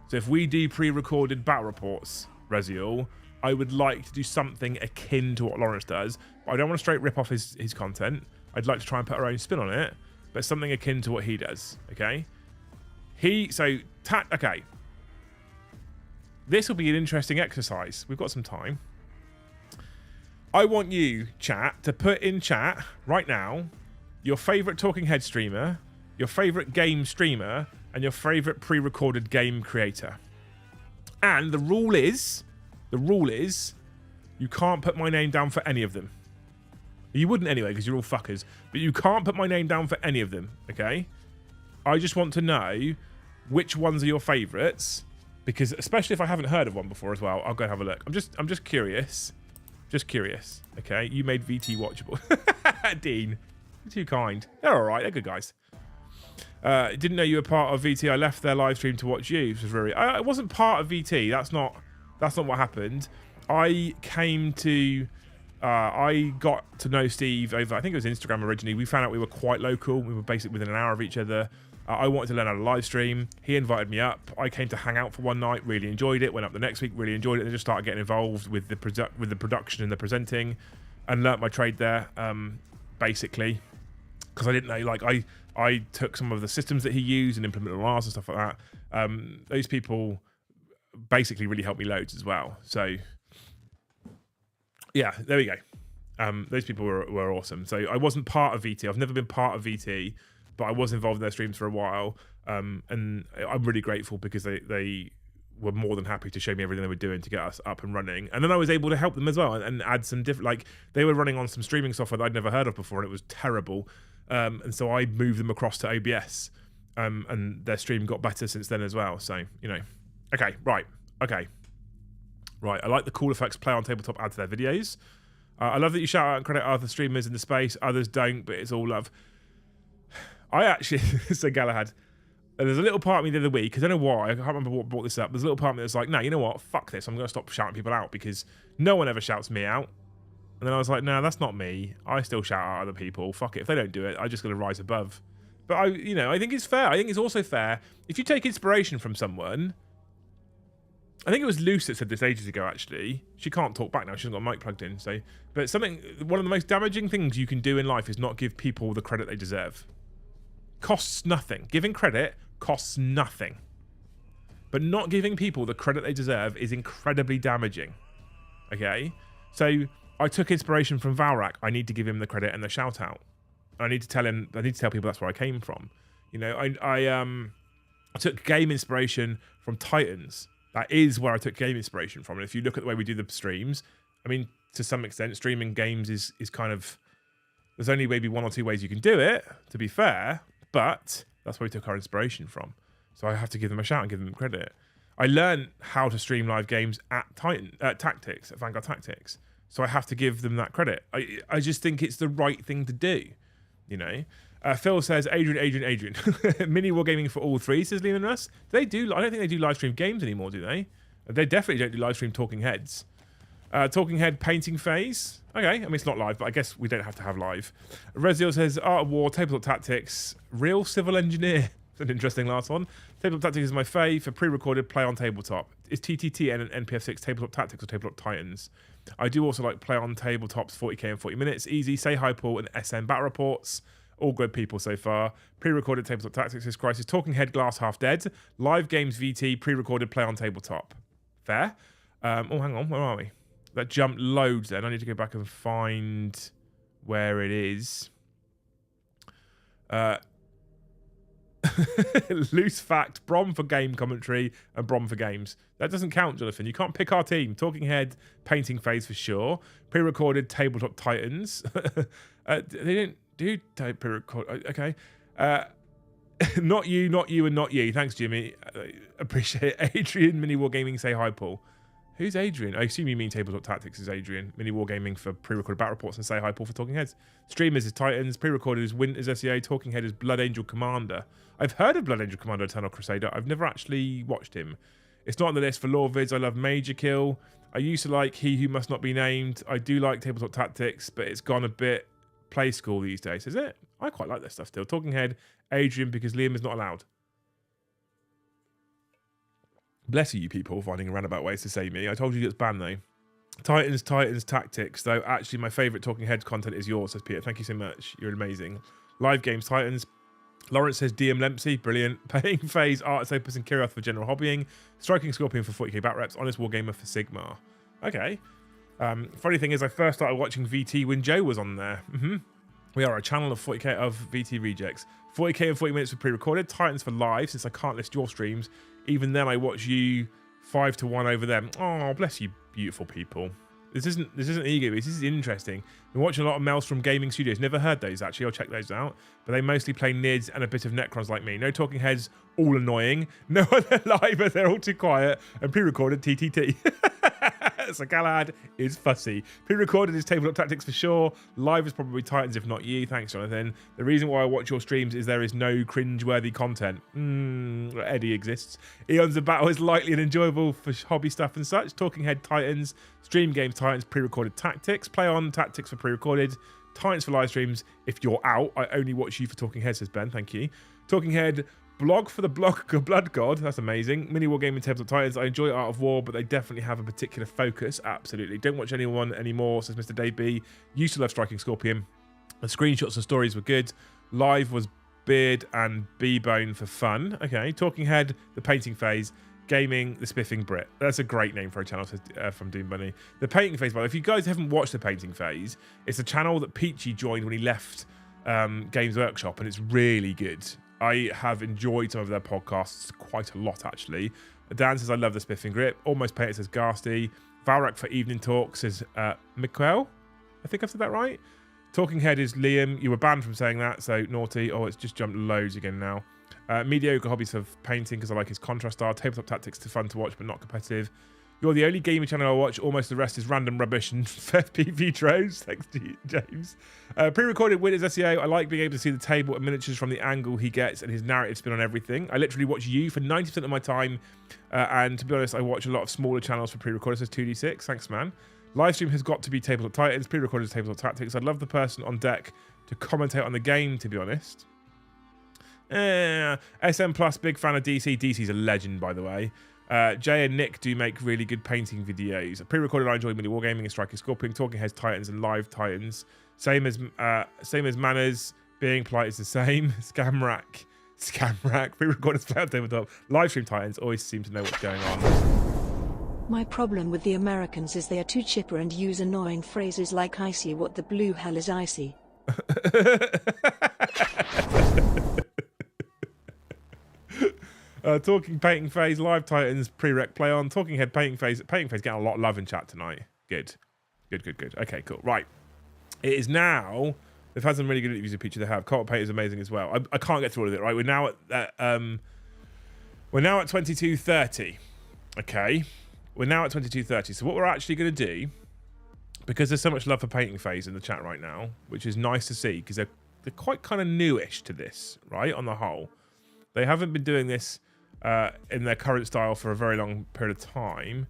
So if we do pre-recorded battle reports, Reziel, I would like to do something akin to what Lawrence does. But I don't want to straight rip off his content. I'd like to try and put our own spin on it, but something akin to what he does, okay? Okay. This will be an interesting exercise. We've got some time. I want you, chat, to put in chat right now your favourite talking head streamer, your favourite game streamer, and your favourite pre-recorded game creator. And the rule is, you can't put my name down for any of them. You wouldn't anyway, because you're all fuckers. But you can't put my name down for any of them, okay? I just want to know which ones are your favourites, because especially if I haven't heard of one before as well, I'll go and have a look. I'm just curious. Just curious, okay? You made VT watchable. Dean, you're too kind. They're all right. They're good guys. Didn't know you were part of VT. I left their live stream to watch you. This was really. I wasn't part of VT. That's not what happened. I came to. I got to know Steve over. I think it was Instagram originally. We found out we were quite local. We were basically within an hour of each other. I wanted to learn how to live stream. He invited me up. I came to hang out for one night. Really enjoyed it. Went up the next week. Really enjoyed it. And just started getting involved with the production and the presenting, and learnt my trade there. Basically, because I didn't know. Like I took some of the systems that he used and implemented on ours and stuff like that. Those people basically really helped me loads as well. So yeah, there we go. Those people were awesome. So I wasn't part of VT. I've never been part of VT, but I was involved in their streams for a while. And I'm really grateful because they were more than happy to show me everything they were doing to get us up and running. And then I was able to help them as well and add some different, like they were running on some streaming software that I'd never heard of before, and it was terrible. And so I moved them across to OBS, and their stream got better since then as well. So, you know, okay. I like the cool effects play on tabletop add to their videos. I love that you shout out and credit other streamers in the space. Others don't, but it's all love. I actually, so Galahad, there's a little part of me the other week, because I don't know why, I can't remember what brought this up. There's a little part of me that's like, no, you know what? Fuck this. I'm going to stop shouting people out because no one ever shouts me out. And then I was like, no, that's not me. I still shout out other people. Fuck it. If they don't do it, I just got to rise above. But I think it's fair. I think it's also fair if you take inspiration from someone. I think it was Luce that said this ages ago, actually. She can't talk back now. She hasn't got a mic plugged in. So, but one of the most damaging things you can do in life is not give people the credit they deserve. Costs nothing. Giving credit costs nothing. But not giving people the credit they deserve is incredibly damaging. Okay? So I took inspiration from Valrak. I need to give him the credit and the shout out. I need to tell people that's where I came from. You know, I took game inspiration from Titans. That is where I took game inspiration from. And if you look at the way we do the streams, I mean, to some extent, streaming games is kind of, there's only maybe one or two ways you can do it, to be fair, but that's where we took our inspiration from. So I have to give them a shout and give them credit. I learned how to stream live games at Tactics, at Vanguard Tactics. So I have to give them that credit. I just think it's the right thing to do, you know? Phil says, Adrian. Mini wargaming for all three, says Leon and Russ. I don't think they do live stream games anymore, do they? They definitely don't do live stream talking heads. Talking head painting phase. Okay, I mean, it's not live, but I guess we don't have to have live. Reziel says, Art of War, Tabletop Tactics, Real Civil Engineer. It's an interesting last one. Tabletop Tactics is my fave for pre-recorded play on tabletop. Is TTT and NPF6 Tabletop Tactics or Tabletop Titans? I do also like play on tabletops 40k and 40 minutes. Easy, say hi Paul and SM battle reports. All good people so far. Pre-recorded Tabletop Tactics is Crisis. Talking Head Glass Half Dead. Live Games VT. Pre-recorded play on tabletop. Fair. Oh, hang on. Where are we? That jumped loads then. I need to go back and find where it is. Loose fact. Brom for game commentary and Brom for games. That doesn't count, Jonathan. You can't pick our team. Talking Head, painting phase for sure. Pre-recorded Tabletop Titans. They didn't do pre-record. Okay. Not you, and not you. Thanks, Jimmy. Appreciate it. Adrian, Mini Wargaming, say hi, Paul. Who's Adrian? I assume you mean Tabletop Tactics is Adrian. Mini Wargaming for pre-recorded battle reports, and say hi, Paul, for Talking Heads. Streamers is Titans. Pre-recorded is Winters SEA. Talking Head is Blood Angel Commander. I've heard of Blood Angel Commander Eternal Crusader. I've never actually watched him. It's not on the list for lore vids. I love Major Kill. I used to like He Who Must Not Be Named. I do like Tabletop Tactics, but it's gone a bit play school these days, is it? I quite like this stuff still. Talking Head, Adrian, because Liam is not allowed. Bless you people finding roundabout ways to say me. I told you it's banned though. Titans Tactics, though actually my favourite Talking Heads content is yours, says Peter. Thank you so much. You're amazing. Live Games Titans. Lawrence says DM Dempsey, brilliant. Paying Phase, Arts Opus and Kirioth for general hobbying. Striking Scorpion for 40k bat reps. Honest Wargamer for Sigmar. Okay. Funny thing is I first started watching VT when Joe was on there. We are a channel of 40k of VT rejects. 40k and 40 minutes for pre-recorded. Titans for live, since I can't list your streams. Even then I watch you 5-1 over them. Oh, bless you, beautiful people. This isn't ego, this is interesting. Been watching a lot of Maelstrom Gaming Studios. Never heard those actually, I'll check those out. But they mostly play Nids and a bit of Necrons like me. No Talking Heads, all annoying. No other live, they're all too quiet. And pre-recorded TTT. So Galahad is fussy. Pre-recorded is Tabletop Tactics for sure. Live is probably Titans, if not you. Thanks, Jonathan. The reason why I watch your streams is there is no cringe-worthy content. Eddie exists. Eons of Battle is lightly and enjoyable for hobby stuff and such. Talking Head Titans. Stream Games Titans, pre-recorded Tactics. Play on Tactics for pre-recorded. Titans for live streams. If you're out, I only watch you for Talking Head, says Ben. Thank you. Talking Head. Blog for the Blood God. That's amazing. Mini Wargaming Tabletop Titans. I enjoy Art of War, but they definitely have a particular focus. Absolutely. Don't watch anyone anymore, says Mr. Dave B. Used to love Striking Scorpion. The screenshots and stories were good. Live was Beard and B-Bone for fun. Okay. Talking Head, the painting phase. Gaming, the Spiffing Brit. That's a great name for a channel, from Doom Bunny. The painting phase, by the way, if you guys haven't watched the painting phase, it's a channel that Peachy joined when he left Games Workshop, and it's really good. I have enjoyed some of their podcasts quite a lot, actually. Dan says, I love the Spiffing Grip. Almost Painted says Garsty. Valrak for Evening Talk says Miquel. I think I've said that right. Talking Head is Liam. You were banned from saying that, so naughty. Oh, it's just jumped loads again now. Mediocre Hobbies of Painting, because I like his contrast style. Tabletop Tactics to fun to watch, but not competitive. You're the only gaming channel I watch. Almost the rest is random rubbish and FPV drones. Thanks to you, James. Pre-recorded Winners SEO. I like being able to see the table and miniatures from the angle he gets and his narrative spin on everything. I literally watch you for 90% of my time. And to be honest, I watch a lot of smaller channels for pre-recorded. Says 2D6. Thanks, man. Livestream has got to be Tabletop Titans. Pre-recorded is Tabletop Tactics. I'd love the person on deck to commentate on the game, to be honest. SM Plus, big fan of DC. DC's a legend, by the way. Jay and Nick do make really good painting videos. Pre-recorded, I enjoy Mini Wargaming and Striking Scorpion, Talking Heads Titans and Live Titans. Same as manners. Being polite is the same. Scamrack. Pre-recorded Cloud Tabletop. Live stream Titans always seem to know what's going on. My problem with the Americans is they are too chipper and use annoying phrases like icy. What the blue hell is icy? Talking Painting Phase, Live Titans, Pre-Rec Play On, Talking Head Painting Phase getting a lot of love in chat tonight. Good. Okay, cool. Right. It is now, they've had some really good interviews with Peachy. They have. Co-op Paint is amazing as well. I can't get through all of it, right? We're now at 22:30. Okay. We're now at 22:30. So what we're actually going to do, because there's so much love for Painting Phase in the chat right now, which is nice to see, because they're quite kind of newish to this, right, on the whole. They haven't been doing this in their current style for a very long period of time.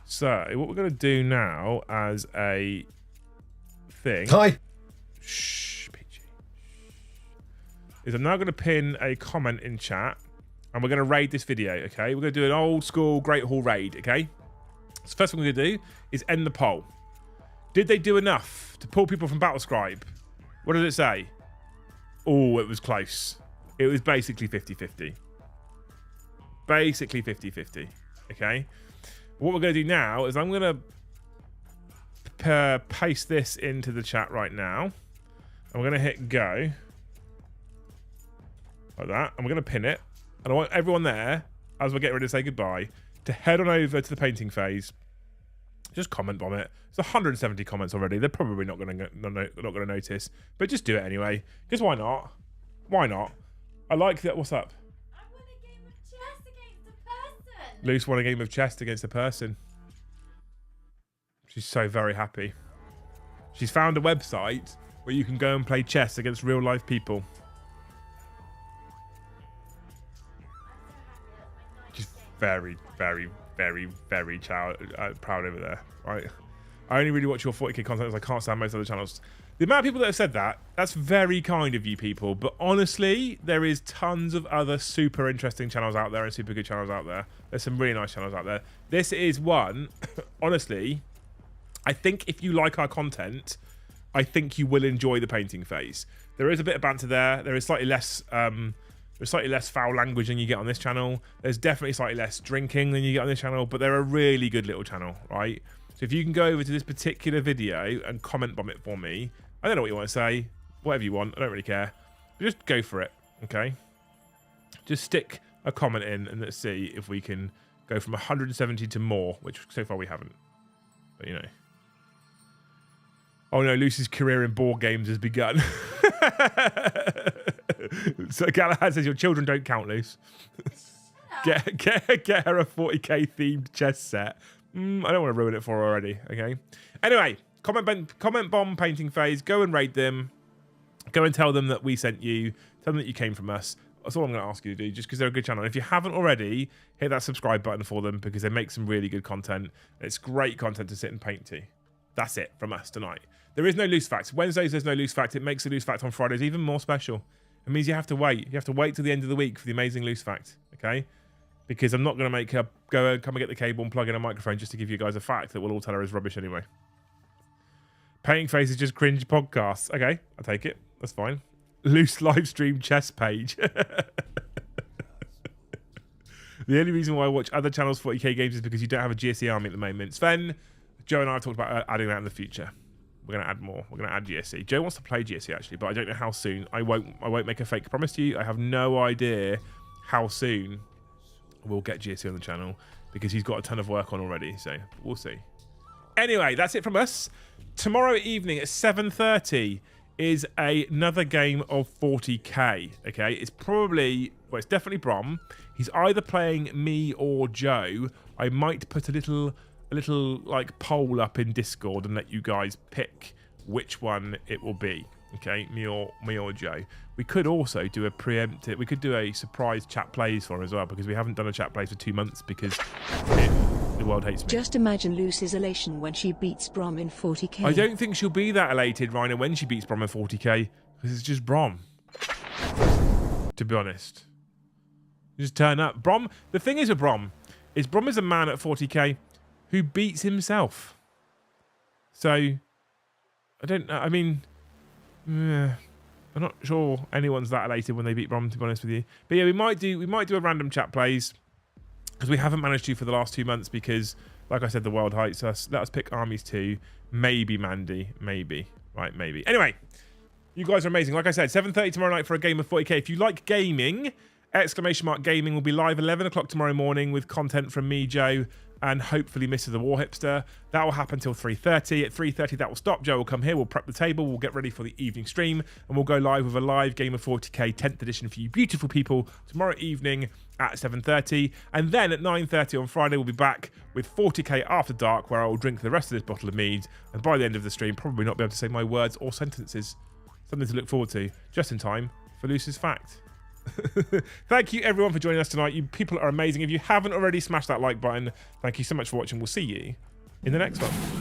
So what we're going to do now as a thing... Hi! Shh, Peachy. Is I'm now going to pin a comment in chat, and we're going to raid this video, okay? We're going to do an old school Great Hall raid, okay? So first thing we're going to do is end the poll. Did they do enough to pull people from Battlescribe? What does it say? Oh, it was close. It was basically 50-50. Basically 50-50, okay? What we're going to do now is I'm going to paste this into the chat right now. And we're going to hit go. Like that. And we're going to pin it. And I want everyone there, as we're getting ready to say goodbye, to head on over to the painting phase. Just comment bomb it. It's 170 comments already. They're probably not going to notice. But just do it anyway. Because why not? Why not? I like that. What's up? I won a game of chess against a person. Luce won a game of chess against a person. She's so very happy. She's found a website where you can go and play chess against real life people. She's very, very, very, very proud over there. Right? I only really watch your 40k content as I can't stand most other channels. The amount of people that have said that, that's very kind of you people. But honestly, there is tons of other super interesting channels out there and super good channels out there. There's some really nice channels out there. This is one, honestly, I think if you like our content, I think you will enjoy the painting phase. There is a bit of banter there. There is slightly less foul language than you get on this channel. There's definitely slightly less drinking than you get on this channel, but they're a really good little channel, right? So if you can go over to this particular video and comment bomb it for me, I don't know what you want to say, whatever you want, I don't really care. But just go for it, okay? Just stick a comment in and let's see if we can go from 170 to more, which so far we haven't. But you know. Oh no, Lucy's career in board games has begun. So Galahad says your children don't count, Luce. Get her a 40k themed chess set. I don't want to ruin it for her already, okay? Anyway, comment bomb painting phase. Go and raid them. Go and tell them that we sent you. Tell them that you came from us. That's all I'm going to ask you to do, just because they're a good channel. If you haven't already, hit that subscribe button for them because they make some really good content. It's great content to sit and paint to. That's it from us tonight. There is no loose facts. Wednesdays, there's no loose fact. It makes the loose fact on Fridays even more special. It means you have to wait. You have to wait till the end of the week for the amazing loose fact, okay? Because I'm not going to make her go and come and get the cable and plug in a microphone just to give you guys a fact that we'll all tell her is rubbish anyway. Painting face is just cringe podcasts. Okay, I'll take it. That's fine. Loose live stream chess page. The only reason why I watch other channels 40k games is because you don't have a GSE army at the moment. Sven, Joe and I have talked about adding that in the future. We're going to add more. We're going to add GSE. Joe wants to play GSE actually, but I don't know how soon. I won't make a fake promise to you. I have no idea how soon we'll get GSE on the channel because he's got a ton of work on already. So we'll see. Anyway, that's it from us. Tomorrow evening at 7:30 is another game of 40k. Okay, it's probably, well, it's definitely Brom. He's either playing me or Joe. I might put a little like poll up in Discord and let you guys pick which one it will be. Okay, me or Joe. We could also do a preemptive. We could do a surprise chat plays for him as well because we haven't done a chat plays for 2 months because the world hates me. Just imagine Lucy's elation when she beats Brom in 40k. I don't think she'll be that elated, Rhino, when she beats Brom in 40k because it's just Brom. To be honest, just turn up. Brom. The thing is with Brom is a man at 40k who beats himself. So I don't know. I mean. I'm not sure anyone's that elated when they beat Brom, to be honest with you. But yeah, we might do a random chat plays because we haven't managed to for the last 2 months because, like I said, the world hates us. Let us pick armies too. Maybe Mandy. Maybe. Right, maybe. Anyway, you guys are amazing. Like I said, 7:30 tomorrow night for a game of 40k. If you like gaming, !gaming will be live 11 o'clock tomorrow morning with content from me, Joe, and hopefully Mr. the War Hipster. That will happen till 3:30. At 3:30 that will stop. Joe will come here, we'll prep the table, we'll get ready for the evening stream, and we'll go live with a live game of 40k 10th edition for you beautiful people tomorrow evening at 7:30. And then at 9:30 on Friday we'll be back with 40k After Dark, where I will drink the rest of this bottle of mead, and by the end of the stream probably not be able to say my words or sentences. Something to look forward to, just in time for Lucy's fact. Thank you everyone for joining us tonight. You people are amazing. If you haven't already, smash that like button. Thank you so much for watching. We'll see you in the next one.